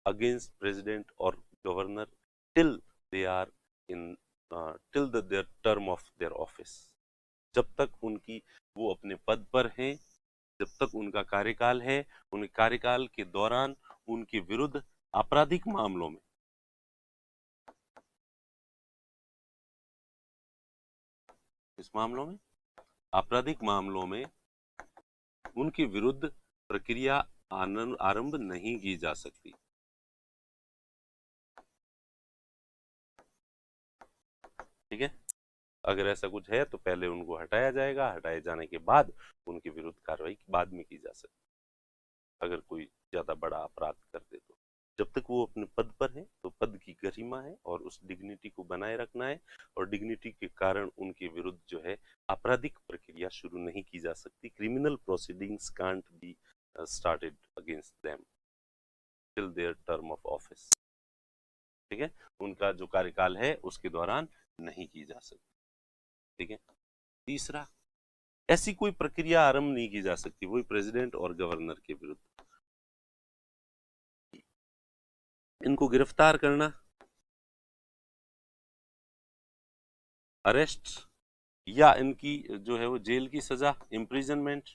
against president or governor till they are in till their term of their office। जब तक उनकी वो अपने पद पर हैं, जब तक उनका कार्यकाल है, उनके कार्यकाल के दौरान उनके विरुद्ध आपराधिक मामलों में, इस मामलों में आपराधिक मामलों में उनके विरुद्ध प्रक्रिया आरंभ नहीं की जा सकती। ठीक है, अगर ऐसा कुछ है तो पहले उनको हटाया जाएगा, हटाए जाने के बाद उनके विरुद्ध कार्रवाई बाद में की जा सकती है। अगर कोई ज्यादा बड़ा अपराध कर दे तो। जब तक वो अपने पद पर है तो पद की गरिमा है और उस डिग्निटी को बनाए रखना है, और डिग्निटी के कारण उनके विरुद्ध जो है आपराधिक प्रक्रिया शुरू नहीं की जा सकती। Criminal proceedings can't be started against them till there term of office. ठीक है, उनका जो कार्यकाल है उसके दौरान नहीं की जा सकती। ठीक है। तीसरा, ऐसी कोई प्रक्रिया आरंभ नहीं की जा सकती, वही प्रेसिडेंट और गवर्नर के विरुद्ध, इनको गिरफ्तार करना, अरेस्ट, या इनकी जो है वो जेल की सजा, इम्प्रिजनमेंट,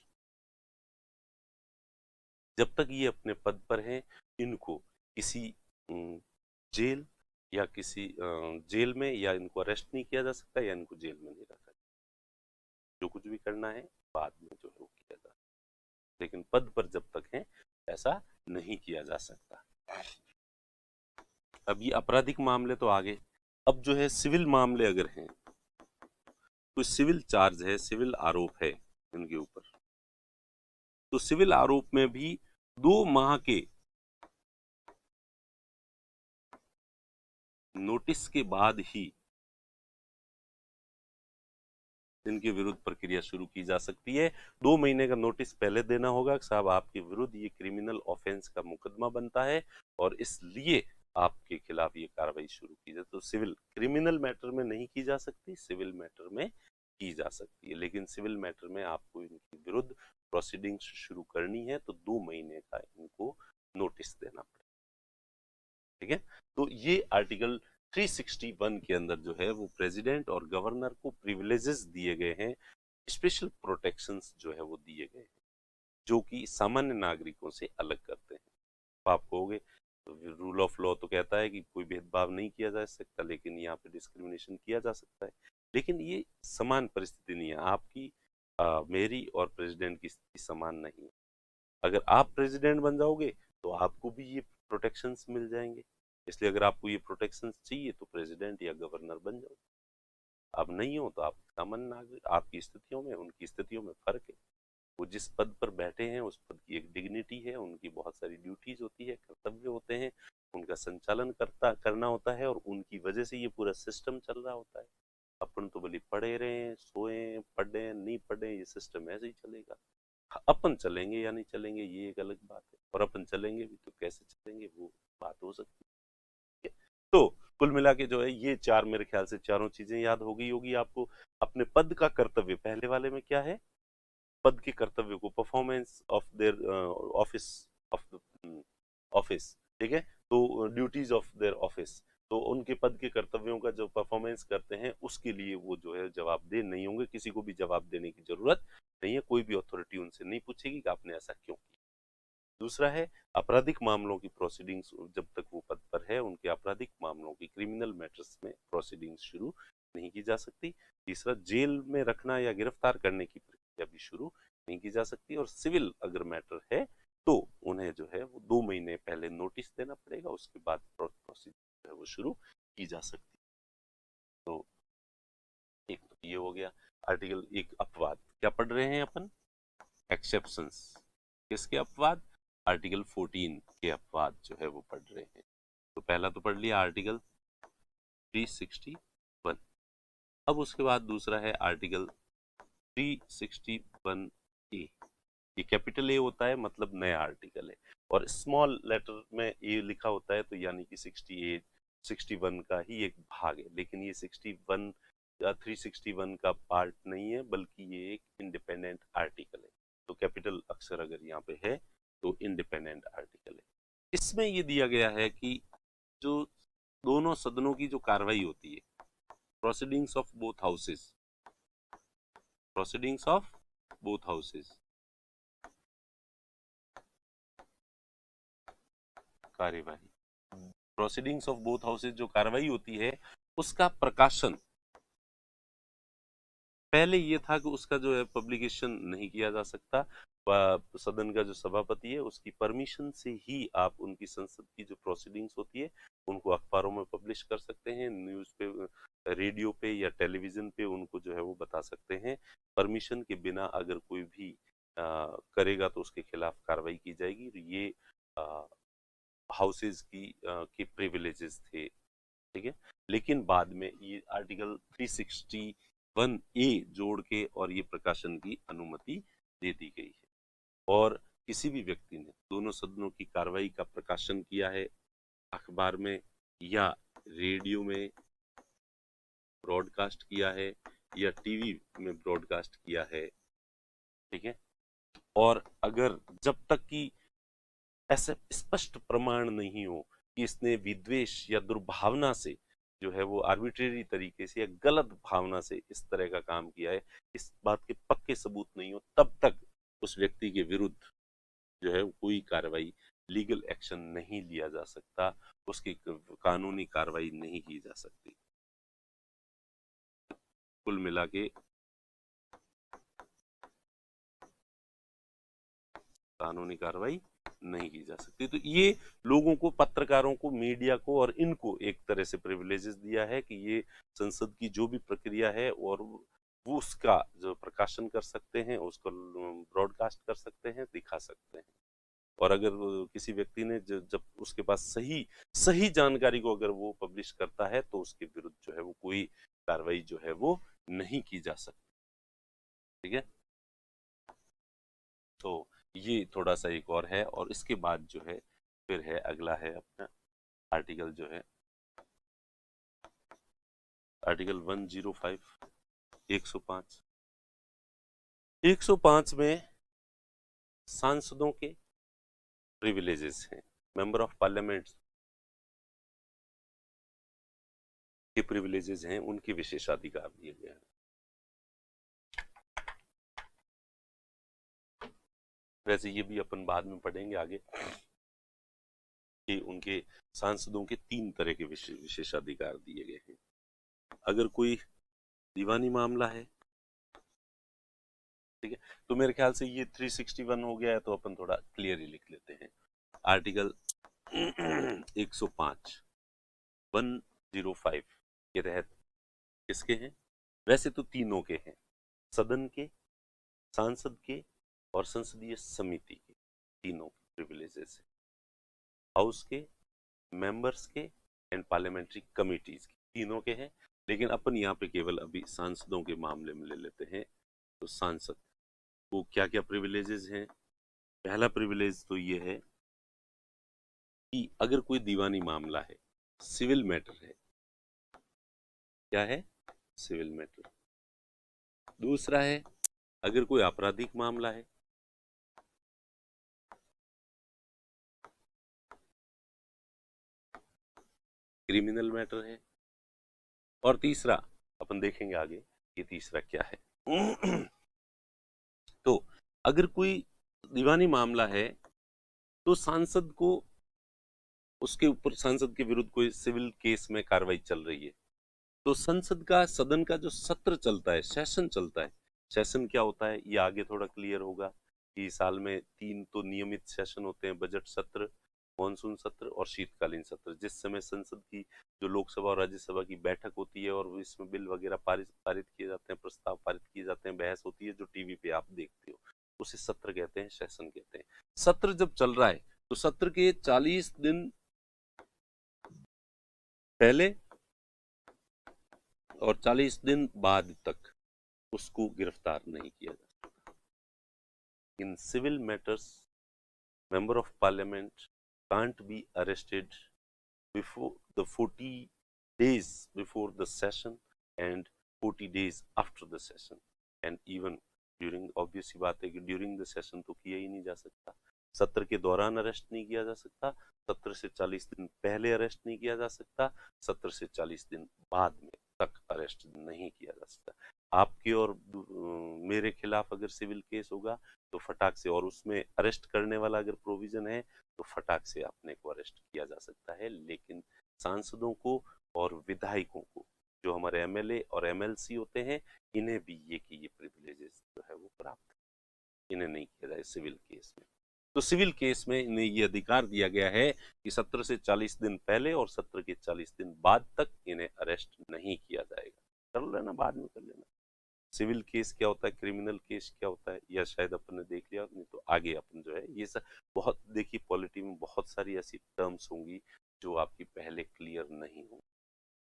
जब तक ये अपने पद पर हैं इनको किसी जेल या किसी जेल में या इनको अरेस्ट नहीं किया जा सकता या इनको जेल में नहीं रखा। जो कुछ भी करना है बाद में जो है वो किया जा, लेकिन पद पर जब तक हैं ऐसा नहीं किया जा सकता। अब ये आपराधिक मामले तो आगे, अब जो है सिविल मामले अगर हैं, कोई सिविल चार्ज है, सिविल आरोप है इनके ऊपर, तो सिविल आरोप में भी 2 माह के नोटिस के बाद ही इनके विरुद्ध प्रक्रिया शुरू की जा सकती है। 2 महीने का नोटिस पहले देना होगा कि साहब आपके विरुद्ध ये क्रिमिनल ऑफेंस का मुकदमा बनता है और इसलिए आपके खिलाफ ये कार्रवाई शुरू की जाए। तो सिविल, क्रिमिनल मैटर में नहीं की जा सकती, सिविल मैटर में की जा सकती है, लेकिन सिविल मैटर में आपको इनके विरुद्ध प्रोसीडिंग्स शुरू करनी है तो 2 महीने का इनको नोटिस देना पड़ेगा। ठीक है, तो ये आर्टिकल 361 के अंदर जो है वो प्रेसिडेंट और गवर्नर को प्रिविलेजेस दिए गए हैं, स्पेशल प्रोटेक्शंस जो है वो दिए गए हैं, जो कि सामान्य नागरिकों से अलग करते हैं। तो आप कहोगे तो रूल ऑफ लॉ तो कहता है कि कोई भेदभाव नहीं किया जा सकता, लेकिन यहाँ पे डिस्क्रिमिनेशन किया जा सकता है। लेकिन ये समान परिस्थिति नहीं है, आपकी मेरी और प्रेसिडेंट की स्थिति समान नहीं है। अगर आप प्रेसिडेंट बन जाओगे तो आपको भी ये प्रोटेक्शंस मिल जाएंगे, इसलिए अगर आपको ये प्रोटेक्शंस चाहिए तो प्रेसिडेंट या गवर्नर बन जाओ। आप नहीं हो तो आप सामान्य नागरिक, आपकी स्थितियों में उनकी स्थितियों में फर्क है। वो जिस पद पर बैठे हैं उस पद की एक डिग्निटी है, उनकी बहुत सारी ड्यूटीज होती है, कर्तव्य होते हैं, उनका संचालन करना होता है, और उनकी वजह से ये पूरा सिस्टम चल रहा होता है। अपन तो भले पढ़े रहे, सोए, पढ़े नहीं पढ़े, ये सिस्टम ऐसे ही चलेगा। अपन चलेंगे या नहीं चलेंगे ये एक अलग बात है, और अपन चलेंगे भी तो कैसे चलेंगे वो बात हो सकती है। तो कुल मिला के जो है ये 4, मेरे ख्याल से चारों चीजें याद हो गई होगी आपको। अपने पद का कर्तव्य पहले वाले में क्या है, पद के कर्तव्य को, performance of their office, of office, ठीक है, तो ड्यूटीज ऑफ देयर ऑफिस, तो उनके पद के कर्तव्यों का जो परफॉर्मेंस करते हैं उसके लिए वो जो है जवाबदेह नहीं होंगे, किसी को भी जवाब देने की जरूरत नहीं है, कोई भी अथॉरिटी उनसे नहीं पूछेगी कि आपने ऐसा क्यों किया। दूसरा है आपराधिक मामलों की प्रोसीडिंग्स, जब तक वो पद पर है उनके आपराधिक मामलों की, क्रिमिनल मैटर्स में प्रोसीडिंग्स शुरू नहीं की जा सकती। तीसरा, जेल में रखना या गिरफ्तार करने की प्रक्रिया भी शुरू नहीं की जा सकती। और सिविल अगर मैटर है तो उन्हें जो है वो 2 महीने पहले नोटिस देना पड़ेगा, उसके बाद प्रोसीडिंग है वो शुरू की जा सकती। तो एक तो ये हो गया आर्टिकल 1 अपवाद। क्या पढ़ रहे हैं अपन, एक्सेप्शंस। किसके अपवाद, आर्टिकल 14 के अपवाद जो है वो पढ़ रहे हैं। तो पहला तो पढ़ लिया आर्टिकल 361, अब उसके बाद दूसरा है आर्टिकल 361 ए। ये कैपिटल ए होता है मतलब नया आर्टिकल है, और स्मॉल लेटर में ए लिखा होता है तो यानी कि 68 61 का ही एक भाग है, लेकिन ये 61 361 का पार्ट नहीं है, बल्कि ये एक इंडिपेंडेंट आर्टिकल है। तो कैपिटल अक्षर अगर यहाँ पे है तो इंडिपेंडेंट आर्टिकल है। इसमें ये दिया गया है कि जो दोनों सदनों की जो कार्रवाई होती है, proceedings of both houses, proceedings of both houses, कार्यवाही, प्रोसीडिंग्स ऑफ बोथ हाउसेस जो कार्रवाई होती है उसका प्रकाशन, पहले ये था कि उसका जो है पब्लिकेशन नहीं किया जा सकता, सदन का जो सभापति है उसकी परमिशन से ही आप उनकी संसद की जो प्रोसीडिंग्स होती है उनको अखबारों में पब्लिश कर सकते हैं, न्यूज पे, रेडियो पे या टेलीविजन पे उनको जो है वो बता सकते हैं। परमिशन के बिना अगर कोई भी करेगा तो उसके खिलाफ कार्रवाई की जाएगी। ये हाउसेज की प्रिविलेजेस थे, ठीक है। लेकिन बाद में ये आर्टिकल 361 ए जोड़ के और ये प्रकाशन की अनुमति दे दी गई है। और किसी भी व्यक्ति ने दोनों सदनों की कार्रवाई का प्रकाशन किया है अखबार में या रेडियो में ब्रॉडकास्ट किया है या टीवी में ब्रॉडकास्ट किया है, ठीक है, और अगर जब तक कि ऐसा स्पष्ट प्रमाण नहीं हो कि इसने विद्वेष या दुर्भावना से जो है वो आर्बिट्रेरी तरीके से या गलत भावना से इस तरह का काम किया है, इस बात के पक्के सबूत नहीं हो, तब तक उस व्यक्ति के विरुद्ध जो है कोई कार्रवाई, लीगल एक्शन नहीं लिया जा सकता, उसकी कानूनी कार्रवाई नहीं की जा सकती। कुल मिला के कानूनी कार्रवाई नहीं की जा सकती। तो ये लोगों को, पत्रकारों को, मीडिया को और इनको एक तरह से प्रिविलेजेस दिया है कि ये संसद की जो भी प्रक्रिया है और वो उसका जो प्रकाशन कर सकते हैं, उसको ब्रॉडकास्ट कर सकते हैं, दिखा सकते हैं। और अगर किसी व्यक्ति ने जब उसके पास सही सही जानकारी को अगर वो पब्लिश करता है तो उसके विरुद्ध जो है वो कोई कार्रवाई जो है वो नहीं की जा सकती, ठीक है। तो ये थोड़ा सा एक और है, और इसके बाद जो है फिर है अगला है अपना आर्टिकल जो है आर्टिकल 105 105 105 में सांसदों के प्रिविलेजेस हैं, मेंबर ऑफ पार्लियामेंट के प्रिविलेजेस हैं, उनके विशेषाधिकार दिए गए हैं। वैसे ये भी अपन बाद में पढ़ेंगे आगे कि उनके सांसदों के 3 तरह के विशेषाधिकार दिए गए हैं। अगर कोई दीवानी मामला है, ठीक है, तो मेरे ख्याल से ये 361 हो गया है, तो अपन थोड़ा क्लियर ही लिख लेते हैं। आर्टिकल 105 105 के तहत किसके हैं? वैसे तो तीनों के हैं, सदन के, सांसद के और संसदीय समिति के, तीनों प्रिविलेजेस है। हाउस के, मेंबर्स के एंड पार्लियामेंट्री कमिटीज के, तीनों के हैं। लेकिन अपन यहाँ पे केवल अभी सांसदों के मामले में ले लेते हैं। तो सांसद को क्या क्या प्रिविलेजेस हैं? पहला प्रिविलेज तो ये है कि अगर कोई दीवानी मामला है, सिविल मैटर है, क्या है? Civil matter. दूसरा है अगर कोई आपराधिक मामला है, क्रिमिनल मैटर है। और तीसरा अपन देखेंगे आगे कि तीसरा क्या है। तो अगर कोई दीवानी मामला है तो सांसद को, उसके ऊपर सांसद के विरुद्ध कोई सिविल केस में कार्रवाई चल रही है, तो संसद का, सदन का जो सत्र चलता है, सेशन चलता है, सेशन क्या होता है ये आगे थोड़ा क्लियर होगा कि साल में 3 तो नियमित सेशन होते हैं, बजट सत्र, मानसून सत्र और शीतकालीन सत्र, जिस समय संसद की जो लोकसभा और राज्यसभा की बैठक होती है और इसमें बिल वगैरह पारित किए जाते हैं, प्रस्ताव पारित किए जाते हैं, बहस होती है, जो टीवी पे आप देखते हो, उसे सत्र कहते हैं, सेशन कहते हैं। सत्र जब चल रहा है तो सत्र के 40 दिन पहले और 40 दिन बाद तक उसको गिरफ्तार नहीं किया जा सकता। In civil matters, member of parliament can't be arrested before the 40 days before the session and 40 days after the session, and even during, obvious बात है कि during the session तो किया ही नहीं जा सकता, सत्र के दौरान अरेस्ट नहीं किया जा सकता, सत्र से 40 दिन पहले अरेस्ट नहीं किया जा सकता, सत्र से 40 दिन बाद में तक अरेस्ट नहीं किया जा सकता। आपके और मेरे खिलाफ अगर सिविल केस होगा तो फटाक से, और उसमें अरेस्ट करने वाला अगर प्रोविजन है तो फटाक से अपने को अरेस्ट किया जा सकता है। लेकिन सांसदों को और विधायकों को, जो हमारे एमएलए और एमएलसी होते हैं, इन्हें भी ये प्रिविलेजेस जो है वो प्राप्त, इन्हें नहीं किया जाए सिविल केस में। तो सिविल केस में इन्हें ये अधिकार दिया गया है कि सत्र से 40 दिन पहले और सत्र के 40 दिन बाद तक इन्हें अरेस्ट नहीं किया जाएगा। कर लेना, बाद में कर लेना। सिविल केस क्या होता है, क्रिमिनल केस क्या होता है, या शायद अपन ने देख लिया, नहीं तो आगे अपन जो है ये सब बहुत देखिए, पॉलिटी में बहुत सारी ऐसी टर्म्स होंगी जो आपकी पहले क्लियर नहीं हो,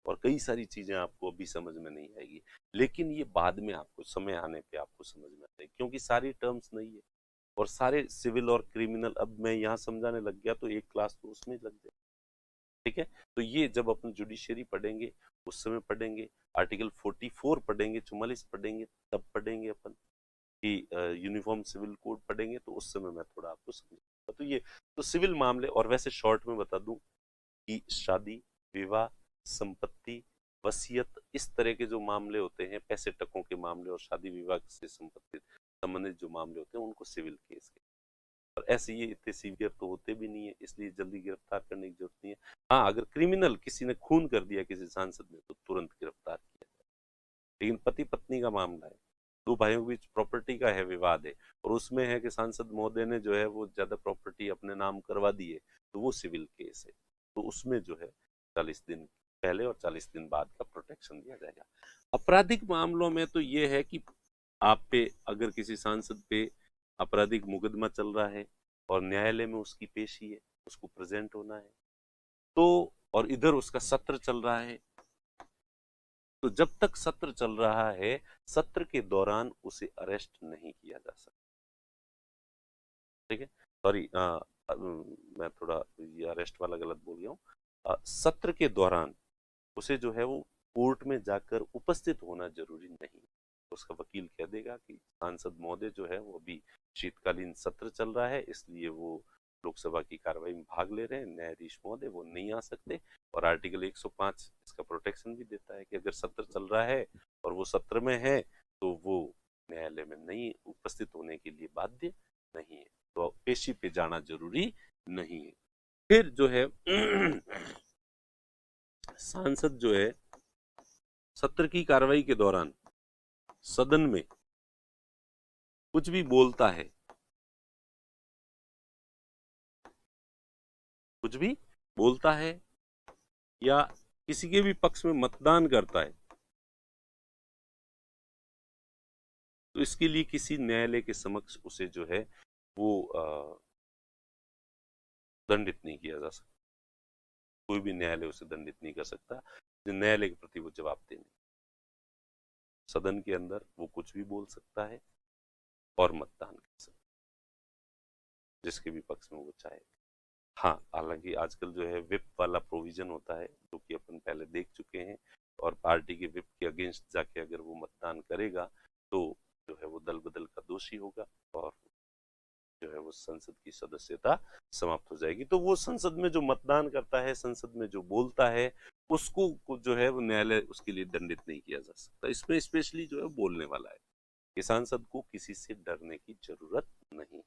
और कई सारी चीजें आपको अभी समझ में नहीं आएगी, लेकिन ये बाद में आपको समय आने पे आपको समझ में आएगी, क्योंकि सारी टर्म्स नहीं है, और सारे सिविल और क्रिमिनल अब मैं यहाँ समझाने लग गया तो एक क्लास तो उसमें लग जाए। ठीक है, तो ये जब अपन जुडिशियरी पढ़ेंगे उस समय पढ़ेंगे, आर्टिकल 44 पढ़ेंगे, 44 पढ़ेंगे, तब पढ़ेंगे अपन कि यूनिफॉर्म सिविल कोड पढ़ेंगे, तो उस समय मैं थोड़ा आपको समझाऊंगा। तो ये तो सिविल मामले, और वैसे शॉर्ट में बता दूं कि शादी, विवाह, संपत्ति, वसीयत, इस तरह के जो मामले होते हैं, पैसे टकों के मामले और शादी विवाह से संपत्ति संबंधित जो मामले होते हैं उनको सिविल केस के, और ऐसे ये इतने सीवियर तो होते भी नहीं है, इसलिए जल्दी गिरफ्तार करने की जरूरत नहीं है। हाँ, अगर क्रिमिनल किसी ने खून कर दिया किसी सांसद ने तो तुरंत गिरफ्तार किया जाए, लेकिन पति पत्नी का मामला है, दो भाइयों के बीच प्रॉपर्टी का है, विवाद है, और उसमें है कि सांसद महोदय ने जो है वो ज्यादा प्रॉपर्टी अपने नाम करवा दी है, तो वो सिविल केस है, तो उसमें जो है 40 दिन पहले और 40 दिन बाद का प्रोटेक्शन दिया जाएगा। आपराधिक मामलों में तो ये है कि आप पे अगर किसी सांसद पे आपराधिक मुकदमा चल रहा है और न्यायालय में उसकी पेशी है, उसको प्रेजेंट होना है, तो और इधर उसका सत्र चल रहा है, तो जब तक सत्र चल रहा है, सत्र के दौरान उसे अरेस्ट नहीं किया जा सकता। ठीक है, सॉरी, मैं थोड़ा ये अरेस्ट वाला गलत बोल गया हूँ। सत्र के दौरान उसे जो है वो कोर्ट में जाकर उपस्थित होना जरूरी नहीं, उसका वकील कह देगा कि सांसद महोदय जो है वो अभी शीतकालीन सत्र चल रहा है, इसलिए वो लोकसभा की कार्रवाई में भाग ले रहे हैं, न्यायाधीश महोदय वो नहीं आ सकते, और आर्टिकल 105 इसका प्रोटेक्शन भी देता है कि अगर सत्र चल रहा है और वो सत्र में है तो वो न्यायालय में नहीं उपस्थित होने के लिए बाध्य नहीं है, तो पेशी पे जाना जरूरी नहीं है। फिर जो है सांसद जो है सत्र की कार्रवाई के दौरान सदन में कुछ भी बोलता है, कुछ भी बोलता है या किसी के भी पक्ष में मतदान करता है, तो इसके लिए किसी न्यायालय के समक्ष उसे जो है वो दंडित नहीं किया जा सकता, कोई भी न्यायालय उसे दंडित नहीं कर सकता, न्यायालय के प्रति वो जवाबदेह नहीं। सदन के अंदर वो कुछ भी बोल सकता है और मतदान कर सकता है, जिसके भी पक्ष में वो चाहे। हाँ, हालांकि आजकल जो है विप वाला प्रोविजन होता है जो कि अपन पहले देख चुके हैं, और पार्टी के विप के अगेंस्ट जाके अगर वो मतदान करेगा तो जो है वो दल बदल का दोषी होगा, और जो है वो संसद की सदस्यता समाप्त हो जाएगी। तो वो संसद में जो मतदान करता है, संसद में जो बोलता है, उसको जो है वो न्यायालय उसके लिए दंडित नहीं किया जा सकता। इसमें स्पेशली जो है बोलने वाला है कि सांसद को किसी से डरने की जरूरत नहीं।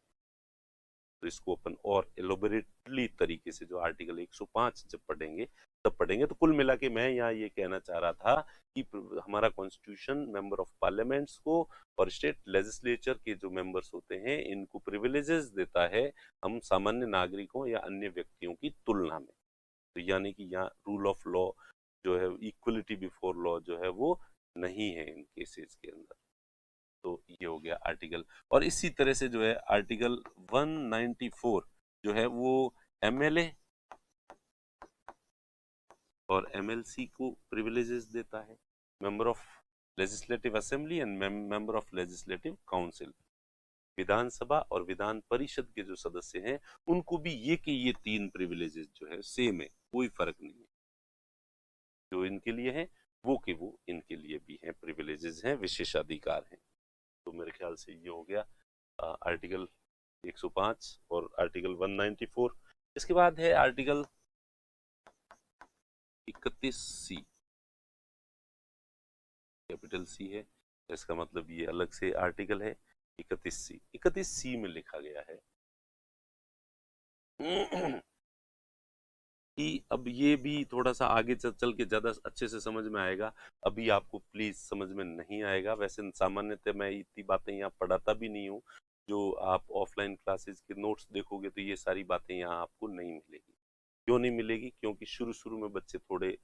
तो इसको अपन और एलोबरेटली तरीके से जो आर्टिकल 105 जब पढ़ेंगे तब पढ़ेंगे। तो कुल मिला के मैं यहाँ ये कहना चाह रहा था कि हमारा कॉन्स्टिट्यूशन मेंबर ऑफ पार्लियामेंट्स को और स्टेट लेजिस्लेचर के जो मेंबर्स होते हैं इनको प्रिविलेजेस देता है हम सामान्य नागरिकों या अन्य व्यक्तियों की तुलना में। तो यानी कि यहाँ रूल ऑफ लॉ जो है, इक्वलिटी बिफोर लॉ जो है वो नहीं है इन केसेस के अंदर। तो ये हो गया आर्टिकल। और इसी तरह से जो है आर्टिकल 194 जो है वो एमएलए और एमएलसी को प्रिविलेजेस देता है, member of legislative assembly and member of legislative council. विधानसभा और विधान परिषद के जो सदस्य हैं उनको भी ये कि ये तीन प्रिविलेजेस जो है सेम है, कोई फर्क नहीं है, जो इनके लिए है वो कि वो इनके लिए भी हैं, प्रिविलेजेस हैं, विशेषाधिकार हैं। तो मेरे ख्याल से ये हो गया आर्टिकल 105 और आर्टिकल 194। इसके बाद है आर्टिकल 31C, कैपिटल सी है, इसका मतलब ये अलग से आर्टिकल है। 31C, 31C में लिखा गया है कि अब ये भी थोड़ा सा आगे चल के ज्यादा अच्छे से समझ में आएगा, अभी आपको प्लीज समझ में नहीं आएगा। वैसे सामान्यतः मैं इतनी बातें यहाँ पढ़ाता भी नहीं हूँ, जो आप ऑफलाइन क्लासेस के नोट्स देखोगे तो ये सारी बातें यहाँ आपको नहीं मिलेगी। क्यों नहीं मिलेगी? क्योंकि शुरू शुरू में बच्चे थोड़े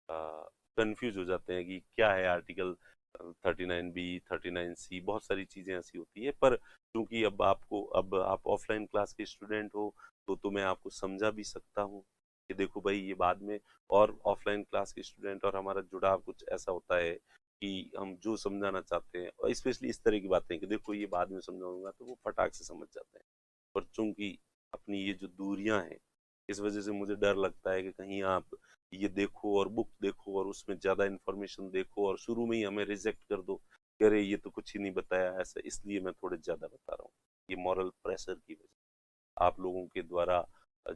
कंफ्यूज हो जाते हैं कि क्या है आर्टिकल 39B 39C बहुत सारी चीजें ऐसी होती है, पर क्योंकि अब आप ऑफलाइन क्लास के स्टूडेंट हो तो मैं आपको समझा भी सकता हूँ कि देखो भाई ये बाद में, और ऑफलाइन क्लास के स्टूडेंट और हमारा जुड़ाव कुछ ऐसा होता है कि हम जो समझाना चाहते हैं, और स्पेशली इस तरह की बातें कि देखो ये बाद में समझाऊंगा, तो वो फटाक से समझ जाते हैं। पर चूंकि अपनी ये जो दूरियां हैं, इस वजह से मुझे डर लगता है कि कहीं आप ये देखो और बुक देखो और उसमें ज्यादा इंफॉर्मेशन देखो और शुरू में ही हमें रिजेक्ट कर दो कि अरे ये तो कुछ ही नहीं बताया ऐसा, इसलिए मैं थोड़े ज्यादा बता रहा हूँ। ये मॉरल प्रेशर की वजह, आप लोगों के द्वारा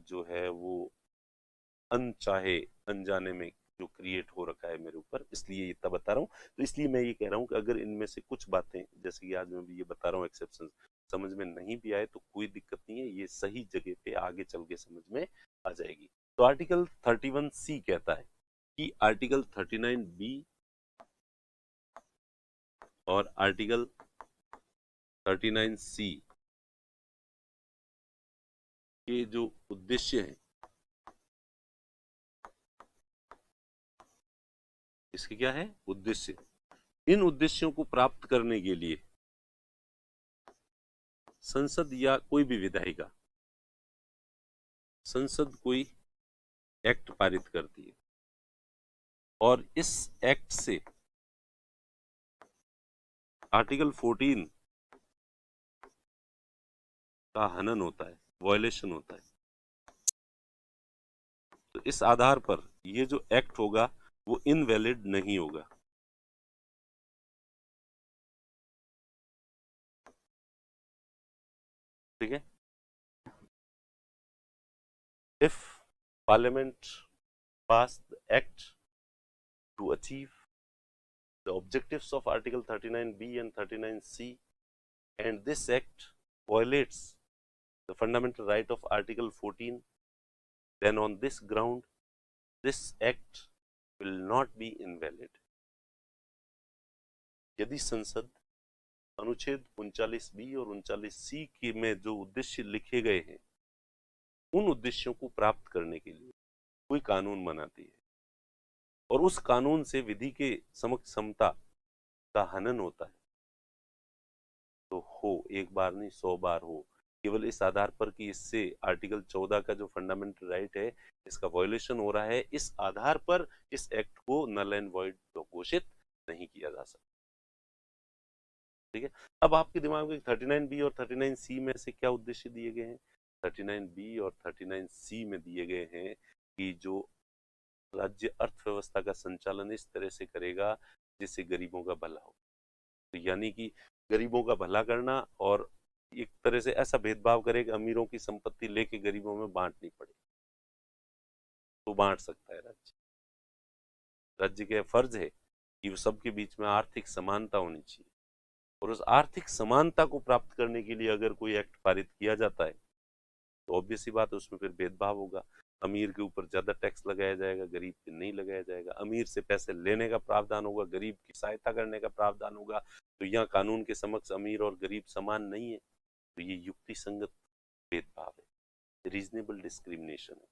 जो है वो अनचाहे अनजाने में जो क्रिएट हो रखा है मेरे ऊपर, इसलिए इतना बता रहा हूँ। तो इसलिए मैं ये कह रहा हूँ कि अगर इनमें से कुछ बातें, जैसे कि आज मैं भी ये बता रहा हूँ, एक्सेप्शन समझ में नहीं भी आए तो कोई दिक्कत नहीं है, ये सही जगह पे आगे चल के समझ में आ जाएगी। तो आर्टिकल 31C कहता है कि आर्टिकल 39B और आर्टिकल 39C के जो उद्देश्य हैं, इसके क्या है उद्देश्य, इन उद्देश्यों को प्राप्त करने के लिए संसद या कोई भी विधायिका, संसद कोई एक्ट पारित करती है और इस एक्ट से आर्टिकल 14 का हनन होता है, वायलेशन होता है। तो इस आधार पर ये जो एक्ट होगा वो इनवैलिड नहीं होगा। ठीक है। If parliament pass the act to achieve the objectives of article 39B and 39C and this act violates the fundamental right of article 14, then on this ground this act will not be invalid। यदि संसद अनुच्छेद 39B और 39C के में जो उद्देश्य लिखे गए हैं, उन उद्देश्यों को प्राप्त करने के लिए कोई कानून बनाती है और उस कानून से विधि के समक्ष समता का हनन होता है, तो हो एक बार नहीं 100 बार हो, केवल इस आधार पर कि इससे आर्टिकल 14 का जो फंडामेंटल राइट है इसका वायोलेशन हो रहा है, इस आधार पर इस एक्ट को नल एंड वॉइड घोषित नहीं किया जा सकता। ठीक है। अब आपके दिमाग में 39B और 39C में से क्या उद्देश्य दिए गए हैं? 39B और 39C में दिए गए हैं कि जो राज्य अर्थव्यवस्था का संचालन इस तरह से करेगा जिससे गरीबों का भला हो। तो यानी कि गरीबों का भला करना, और एक तरह से ऐसा भेदभाव करे कि अमीरों की संपत्ति लेके गरीबों में बांटनी पड़े, तो बांट सकता है राज्य। राज्य का फर्ज है कि वो सबके बीच में आर्थिक समानता होनी चाहिए, और उस आर्थिक समानता को प्राप्त करने के लिए अगर कोई एक्ट पारित किया जाता है तो ऑब्वियस सी बात है उसमें फिर भेदभाव होगा। अमीर के ऊपर ज्यादा टैक्स लगाया जाएगा, गरीब पे नहीं लगाया जाएगा। अमीर से पैसे लेने का प्रावधान होगा, गरीब की सहायता करने का प्रावधान होगा। तो यहाँ कानून के समक्ष अमीर और गरीब समान नहीं है, तो ये युक्ति संगत भेदभाव है, रीजनेबल डिस्क्रिमिनेशन है,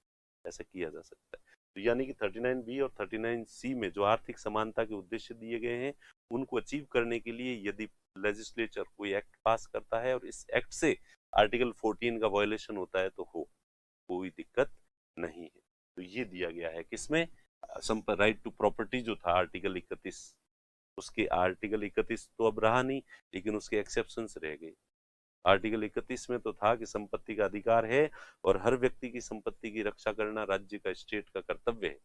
ऐसा किया जा सकता है। तो यानी कि 39B और 39C में जो आर्थिक समानता के उद्देश्य दिए गए हैं, उनको अचीव करने के लिए यदि लेजिस्लेचर कोई एक्ट पास करता है और इस एक्ट से आर्टिकल 14 का वायोलेशन होता है तो हो कोई दिक्कत नहीं है। तो ये दिया गया है किसमें, राइट टू प्रॉपर्टी जो था आर्टिकल 31, उसके आर्टिकल 31 तो अब रहा नहीं, लेकिन उसके एक्सेप्शंस रह गए। आर्टिकल 31 में तो था कि संपत्ति का अधिकार है और हर व्यक्ति की संपत्ति की रक्षा करना राज्य का, स्टेट का कर्तव्य है,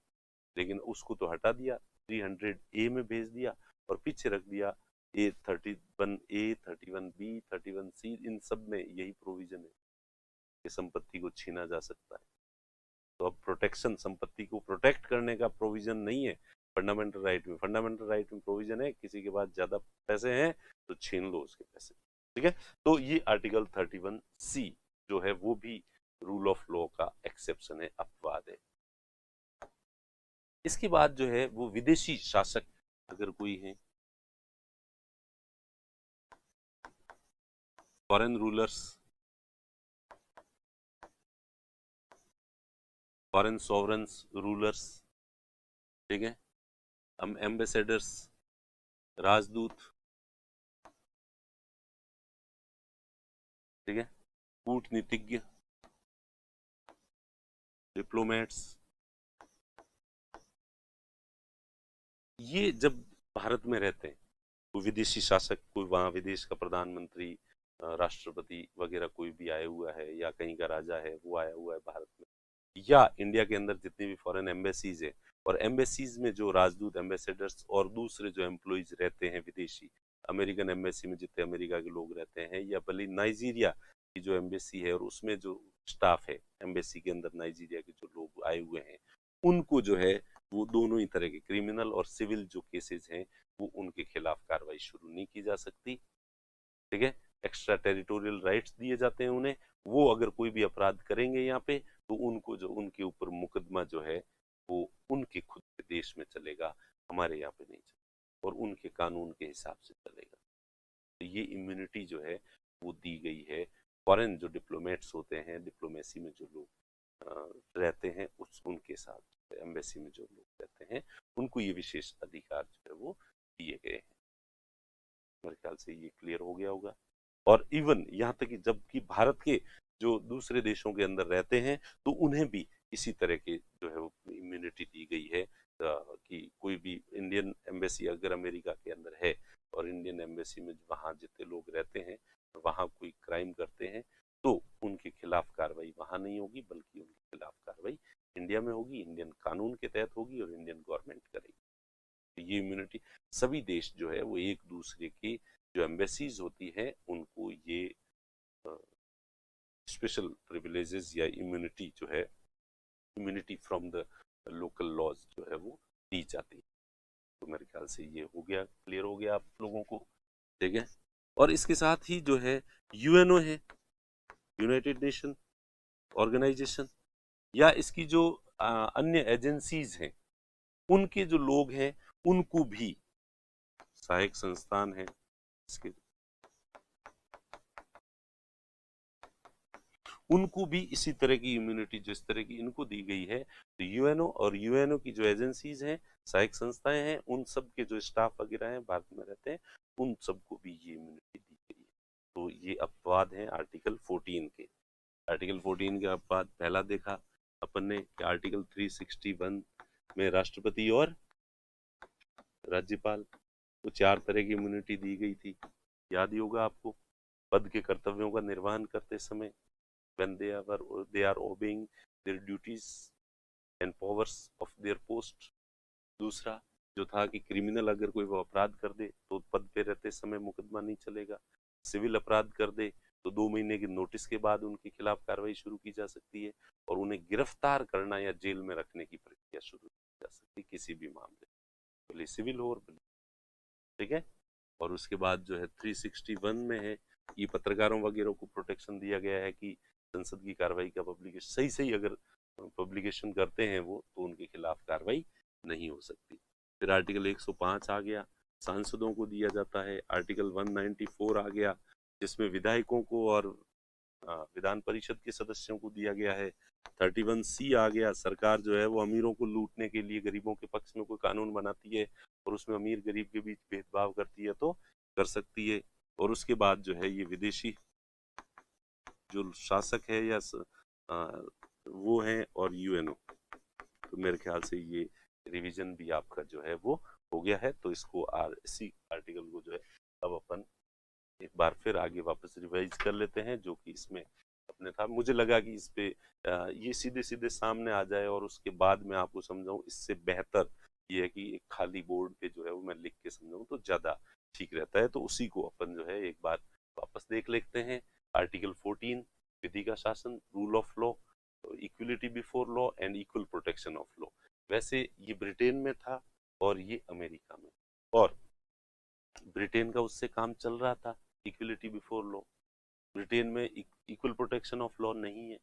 लेकिन उसको तो हटा दिया, 300A में भेज दिया और पीछे रख दिया A31A 31B 31C। इन सब में यही प्रोविजन है कि संपत्ति को छीना जा सकता है। तो अब प्रोटेक्शन, संपत्ति को प्रोटेक्ट करने का प्रोविजन नहीं है फंडामेंटल राइट में। फंडामेंटल राइट में प्रोविजन है किसी के पास ज्यादा पैसे हैं तो छीन लो उसके पैसे। ठीक है। तो ये आर्टिकल 31C जो है वो भी रूल ऑफ लॉ का एक्सेप्शन है, अपवाद है। इसके बाद जो है वो विदेशी शासक अगर कोई है, फॉरेन रूलर्स, फॉरेन सॉवरेन्स रूलर्स, ठीक है, हम एम्बेसडर्स, राजदूत, ठीक है, कूटनीतिज्ञ, डिप्लोमेट्स, ये जब भारत में रहते हैं, कोई विदेशी शासक, कोई वहाँ विदेश का प्रधानमंत्री, राष्ट्रपति वगैरह कोई भी आया हुआ है, या कहीं का राजा है वो आया हुआ है भारत में, या इंडिया के अंदर जितनी भी फॉरेन एम्बेसीज है, और एम्बेसीज में जो राजदूत, एम्बेसडर्स और दूसरे जो एम्प्लॉइज रहते हैं विदेशी, अमेरिकन एम्बेसी में जितने अमेरिका के लोग रहते हैं, या भले नाइजीरिया की जो एम्बेसी है और उसमें जो स्टाफ है एम्बेसी के अंदर, नाइजीरिया के जो लोग आए हुए हैं, उनको जो है वो दोनों ही तरह के क्रिमिनल और सिविल जो केसेस हैं वो उनके खिलाफ कार्रवाई शुरू नहीं की जा सकती, ठीक है। एक्स्ट्रा टेरिटोरियल राइट्स दिए जाते हैं उन्हें, वो अगर कोई भी अपराध करेंगे यहाँ पे तो उनको जो उनके ऊपर मुकदमा जो है वो उनके खुद के देश में चलेगा, हमारे यहाँ पे नहीं चलेगा, और उनके कानून के हिसाब से चलेगा। तो ये इम्यूनिटी जो है वो दी गई है फॉरेन जो डिप्लोमेट्स होते हैं, डिप्लोमेसी में जो लोग रहते हैं उस उनके साथ, एम्बेसी में जो लोग रहते हैं उनको ये विशेष अधिकार जो है वो दिए गए हैं। मेरे ख्याल से ये क्लियर हो गया होगा। और इवन यहाँ तक कि जबकि भारत के जो दूसरे देशों के अंदर रहते हैं तो उन्हें भी इसी तरह के जो है वो इम्यूनिटी दी गई है, कि कोई भी इंडियन एम्बेसी अगर अमेरिका के अंदर है और इंडियन एम्बेसी में वहाँ जितने लोग रहते हैं वहाँ कोई क्राइम करते हैं तो उनके खिलाफ कार्रवाई वहाँ नहीं होगी, बल्कि उनके खिलाफ कार्रवाई इंडिया में होगी, इंडियन कानून के तहत होगी और इंडियन गवर्नमेंट करेगी। तो ये इम्यूनिटी सभी देश जो है वो एक दूसरे की जो एम्बेसीज होती है उनको ये स्पेशल प्रिविलेजेस या इम्यूनिटी जो है, immunity from the local laws जो है वो दी जाती है। तो मेरे ख्याल से ये हो गया, क्लियर हो गया आप लोगों को, ठीक है। और इसके साथ ही जो है यूएनओ है, यूनाइटेड नेशन ऑर्गेनाइजेशन, या इसकी जो अन्य एजेंसीज हैं उनके जो लोग हैं उनको भी, सहायक संस्थान है इसके, उनको भी इसी तरह की इम्यूनिटी जिस तरह की इनको दी गई है, तो यूएनओ और यूएनओ की जो एजेंसीज हैं, सहायक संस्थाएं हैं, उन सब के जो स्टाफ वगैरह हैं भारत में रहते हैं, उन सबको भी ये इम्यूनिटी दी गई है। तो ये अपवाद हैं आर्टिकल 14 के। आर्टिकल 14 के अपवाद पहला देखा अपन ने कि आर्टिकल 361 में राष्ट्रपति और राज्यपाल को 4 तरह की इम्यूनिटी दी गई थी, याद ही होगा आपको, पद के कर्तव्यों का निर्वहन करते समय, when they are obeying their duties and powers of their post। दूसरा जो था कि क्रिमिनल अगर कोई वो अपराध कर दे तो पद पे रहते समय मुकदमा नहीं चलेगा, सिविल अपराध कर दे तो 2 महीने के नोटिस के बाद उनके खिलाफ कार्रवाई शुरू की जा सकती है, और उन्हें गिरफ्तार करना या जेल में रखने की प्रक्रिया शुरू की जा सकती है किसी भी मामले, भले सिविल हो और भले, ठीक है। और उसके बाद जो है 361 में है, ये पत्रकारों वगैरह को प्रोटेक्शन दिया गया है कि संसद की कार्रवाई का पब्लिकेशन सही सही अगर पब्लिकेशन करते हैं वो तो उनके खिलाफ कार्रवाई नहीं हो सकती। फिर आर्टिकल 105 आ गया, सांसदों को दिया जाता है। आर्टिकल 194 आ गया जिसमें विधायकों को और विधान परिषद के सदस्यों को दिया गया है। 31C आ गया, सरकार जो है वो अमीरों को लूटने के लिए गरीबों के पक्ष में कोई कानून बनाती है और उसमें अमीर गरीब के बीच भेदभाव करती है तो कर सकती है। और उसके बाद जो है ये विदेशी जो शासक है या वो है, और यूएनओ, तो मेरे ख्याल से ये रिवीजन भी आपका जो है वो हो गया है। तो इसको इसी आर्टिकल को जो है अब अपन एक बार फिर आगे वापस रिवाइज कर लेते हैं, जो कि इसमें अपने था। मुझे लगा कि इस पे ये सीधे सीधे सामने आ जाए और उसके बाद मैं आपको समझाऊं, इससे बेहतर ये है कि एक खाली बोर्ड पे जो है वो मैं लिख के समझाऊं तो ज्यादा ठीक रहता है। तो उसी को अपन जो है एक बार वापस देख लेते हैं। आर्टिकल 14 विधि का शासन, rule of law, equality before law and equal protection of law. वैसे ये ब्रिटेन में था और ये अमेरिका में, और ब्रिटेन का उससे काम चल रहा था, इक्वलिटी बिफोर लॉ। ब्रिटेन में इक्वल प्रोटेक्शन ऑफ लॉ नहीं है,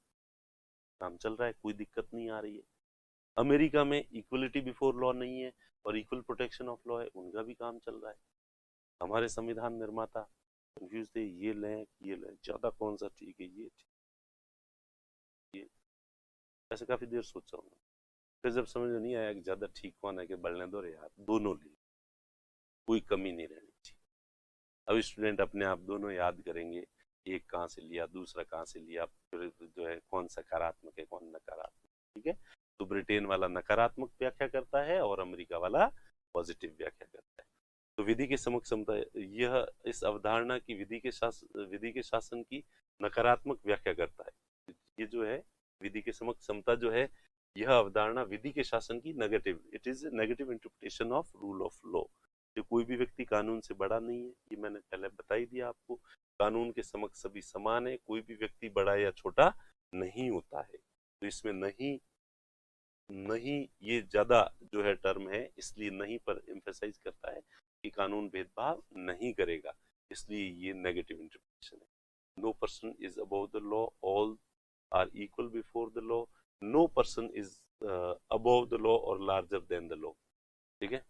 काम चल रहा है, कोई दिक्कत नहीं आ रही है। अमेरिका में इक्वलिटी बिफोर लॉ नहीं है और इक्वल प्रोटेक्शन ऑफ लॉ है, उनका भी काम चल रहा है। हमारे संविधान निर्माता कंफ्यूज थे, ये लें ये लें, ज्यादा कौन सा ठीक है, ये ठीक, ये ऐसे काफी देर सोचा हूँ। फिर जब समझ में नहीं आया कि ज्यादा ठीक कौन है कि बढ़ने दो रे यार, दोनों लिए। कोई कमी नहीं रहनी चाहिए। अब स्टूडेंट अपने आप दोनों याद करेंगे, एक कहाँ से लिया, दूसरा कहाँ से लिया, फिर जो है कौन सकारात्मक है कौन नकारात्मक। ठीक है, तो ब्रिटेन वाला नकारात्मक व्याख्या करता है और अमेरिका वाला पॉजिटिव व्याख्या करता है। तो विधि के समक्ष समता, यह इस अवधारणा की विधि के शासन की नकारात्मक व्याख्या करता है। ये जो है विधि के समक्ष समता जो है, यह अवधारणा विधि के शासन की negative, it is negative interpretation of rule of law. जो कोई भी व्यक्ति कानून से बड़ा नहीं है, ये मैंने पहले बता ही दिया आपको। कानून के समक्ष सभी समान है, कोई भी व्यक्ति बड़ा या छोटा नहीं होता है। तो इसमें नहीं नहीं ये ज्यादा जो है टर्म है, इसलिए नहीं पर एम्फेसाइज करता है कि कानून भेदभाव नहीं करेगा, इसलिए ये नेगेटिव इंटरप्रिटेशन है। No person is above the law, all are equal before the law, no person is above the law और लार्जर देन द लॉ। ठीक है,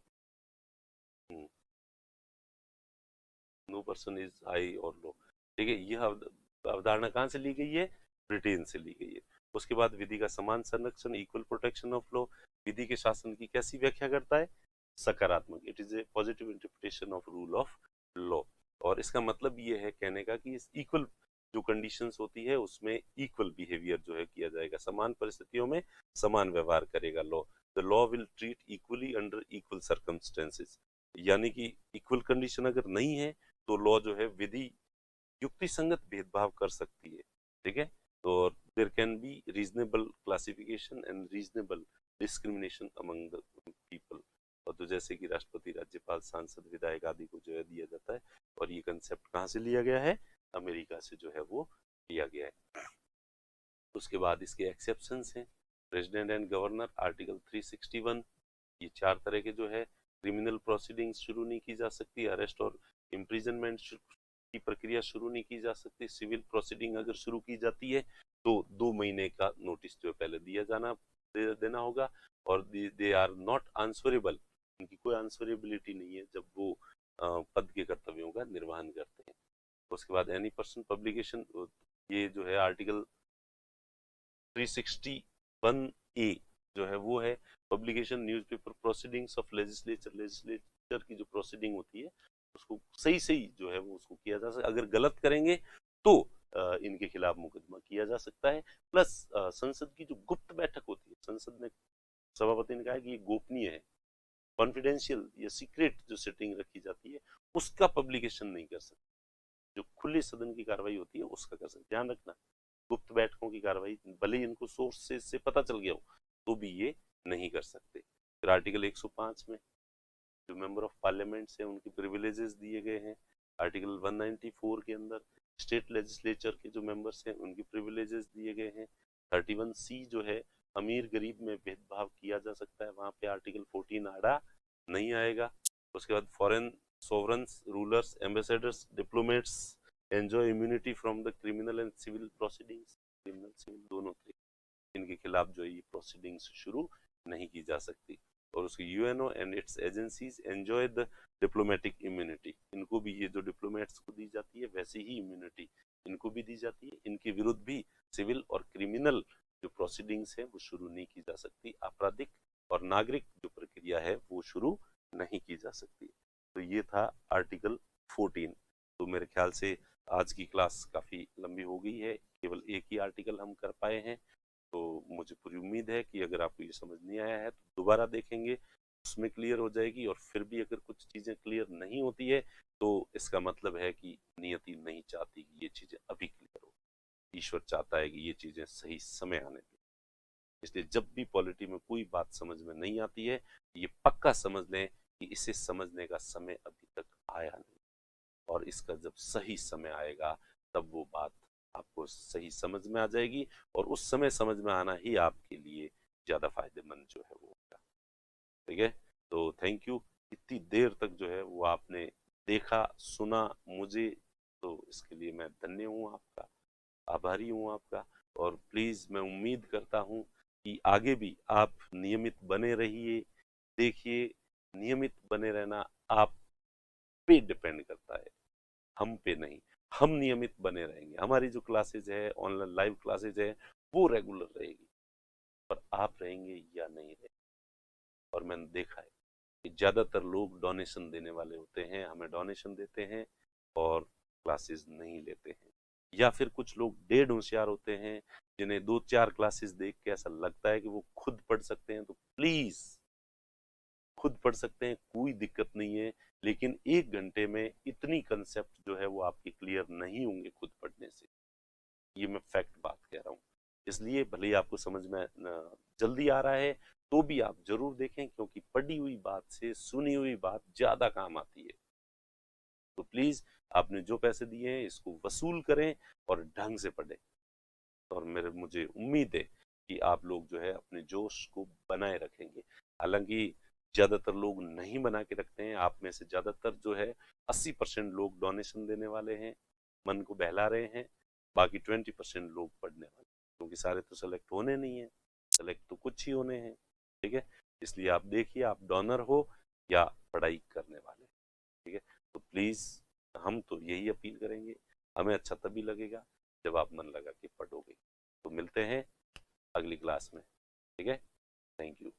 नो पर्सन इज हाई और लो। ठीक है, यह अवधारणा कहाँ से ली गई है, ब्रिटेन से ली गई है। उसके बाद विधि का समान संरक्षण, इक्वल प्रोटेक्शन ऑफ लॉ, विधि के शासन की कैसी व्याख्या करता है, सकारात्मक, it is a positive interpretation of rule of law. और इसका मतलब ये है कहने का कि इस इक्वल जो कंडीशंस होती है उसमें इक्वल बिहेवियर जो है किया जाएगा, समान परिस्थितियों में समान व्यवहार करेगा law. The law will treat equally under equal circumstances, यानी कि इक्वल कंडीशन अगर नहीं है तो लॉ जो है विधि युक्ति संगत भेदभाव कर सकती है। ठीक है, तो there can be reasonable classification and reasonable discrimination among the people. और तो जैसे कि राष्ट्रपति, राज्यपाल, सांसद, विधायक आदि को जो है दिया जाता है। और ये कंसेप्ट कहाँ से लिया गया है, अमेरिका से जो है वो लिया गया है। उसके बाद इसके एक्सेप्शंस हैं, प्रेसिडेंट एंड गवर्नर, आर्टिकल 361। ये 4 तरह के जो है क्रिमिनल प्रोसीडिंग्स शुरू नहीं की जा सकती, अरेस्ट और इम्प्रिजनमेंट की प्रक्रिया शुरू नहीं की जा सकती। सिविल प्रोसीडिंग अगर शुरू की जाती है तो 2 महीने का नोटिस जो है पहले देना होगा। और दे आर नॉट आंसरेबल, उनकी कोई आंसरेबिलिटी नहीं है जब वो पद के कर्तव्यों का निर्वहन करते हैं। उसके बाद एनी पर्सन पब्लिकेशन, ये जो है आर्टिकल 361 ए जो है वो है publication newspaper proceedings of legislature. Legislature की जो प्रोसीडिंग होती है उसको सही सही जो है वो उसको किया जा सकता है। अगर गलत करेंगे तो इनके खिलाफ मुकदमा किया जा सकता है। प्लस संसद की जो गुप्त बैठक होती है, संसद ने, सभापति ने कहा कि ये गोपनीय है, कॉन्फिडेंशियल या सीक्रेट जो सेटिंग रखी जाती है उसका पब्लिकेशन नहीं कर सकते। जो खुले सदन की कार्रवाई होती है उसका कर सकते। ध्यान रखना, गुप्त बैठकों की कार्रवाई भले ही इनको सोर्स से पता चल गया हो तो भी ये नहीं कर सकते। फिर आर्टिकल 105 में जो मेंबर ऑफ पार्लियामेंट है उनकी प्रिविलेजेस दिए गए हैं। आर्टिकल 194 के अंदर स्टेट लेजिस्लेचर के जो मेंबर्स हैं उनकी प्रिविलेजेस दिए गए हैं। 31C जो है अमीर गरीब में भेदभाव किया जा सकता है, वहां पे आर्टिकल 14 आड़ा नहीं आएगा। उसके बाद foreign sovereigns, rulers, ambassadors, diplomats enjoy immunity from the criminal and civil proceedings, criminal civil दोनों थे, इनके खिलाफ जो है ये प्रोसीडिंग्स शुरू नहीं की जा सकती। और उसके UNO and it's agencies enjoy the diplomatic immunity, इनको भी ये जो डिप्लोमेट्स को दी जाती है वैसी ही इम्यूनिटी इनको भी दी जाती है। इनके विरुद्ध भी सिविल और क्रिमिनल जो प्रोसीडिंग्स है वो शुरू नहीं की जा सकती। आपराधिक और नागरिक जो प्रक्रिया है वो शुरू नहीं की जा सकती। तो ये था आर्टिकल 14। तो मेरे ख्याल से आज की क्लास काफी लंबी हो गई है, केवल एक ही आर्टिकल हम कर पाए हैं। तो मुझे पूरी उम्मीद है कि अगर आपको ये समझ नहीं आया है तो दोबारा देखेंगे, उसमें क्लियर हो जाएगी। और फिर भी अगर कुछ चीजें क्लियर नहीं होती है तो इसका मतलब है कि नियति नहीं चाहती कि ये चीजें अभी क्लियर हो, ईश्वर चाहता है कि ये चीजें सही समय आने दें। इसलिए जब भी पॉलिटी में कोई बात समझ में नहीं आती है, ये पक्का समझ लें कि इसे समझने का समय अभी तक आया नहीं, और इसका जब सही समय आएगा तब वो बात आपको सही समझ में आ जाएगी। और उस समय समझ में आना ही आपके लिए ज्यादा फायदेमंद जो है वो होगा। ठीक है, तो थैंक यू, इतनी देर तक जो है वो आपने देखा सुना मुझे, तो इसके लिए मैं धन्य हूँ आपका, आभारी हूँ आपका। और प्लीज मैं उम्मीद करता हूँ कि आगे भी आप नियमित बने रहिए। देखिए, नियमित बने रहना आप पे डिपेंड करता है, हम पे नहीं। हम नियमित बने रहेंगे, हमारी जो क्लासेज है, ऑनलाइन लाइव क्लासेज है, वो रेगुलर रहेगी, पर आप रहेंगे या नहीं रहेंगे। और मैंने देखा है ज़्यादातर लोग डोनेशन देने वाले होते हैं, हमें डोनेशन देते हैं और क्लासेस नहीं लेते हैं। या फिर कुछ लोग डेढ़ होशियार होते हैं, जिन्हें 2-4 क्लासेस देख के ऐसा लगता है कि वो खुद पढ़ सकते हैं, तो प्लीज़ खुद पढ़ सकते हैं, कोई दिक्कत नहीं है। लेकिन 1 घंटे में इतनी कंसेप्ट जो है वो आपकी क्लियर नहीं होंगे खुद पढ़ने से। ये मैं फैक्ट बात कह रहा हूँ। इसलिए भले ही आपको समझ में जल्दी आ रहा है, तो भी आप ज़रूर देखें, क्योंकि पढ़ी हुई बात से सुनी हुई बात ज़्यादा काम आती है। तो प्लीज़ आपने जो पैसे दिए हैं इसको वसूल करें और ढंग से पढ़ें। और मुझे उम्मीद है कि आप लोग जो है अपने जोश को बनाए रखेंगे। हालांकि ज़्यादातर लोग नहीं बना के रखते हैं, आप में से ज़्यादातर जो है 80% लोग डोनेशन देने वाले हैं, मन को बहला रहे हैं, बाकी 20% लोग पढ़ने वाले, क्योंकि सारे तो सेलेक्ट होने नहीं है, सेलेक्ट तो कुछ ही होने हैं। ठीक है, इसलिए आप देखिए आप डोनर हो या पढ़ाई करने वाले। ठीक है, तो प्लीज़ हम तो यही अपील करेंगे, हमें अच्छा तभी लगेगा जब आप मन लगा के पढ़ोगे। तो मिलते हैं अगली क्लास में। ठीक है, थैंक यू।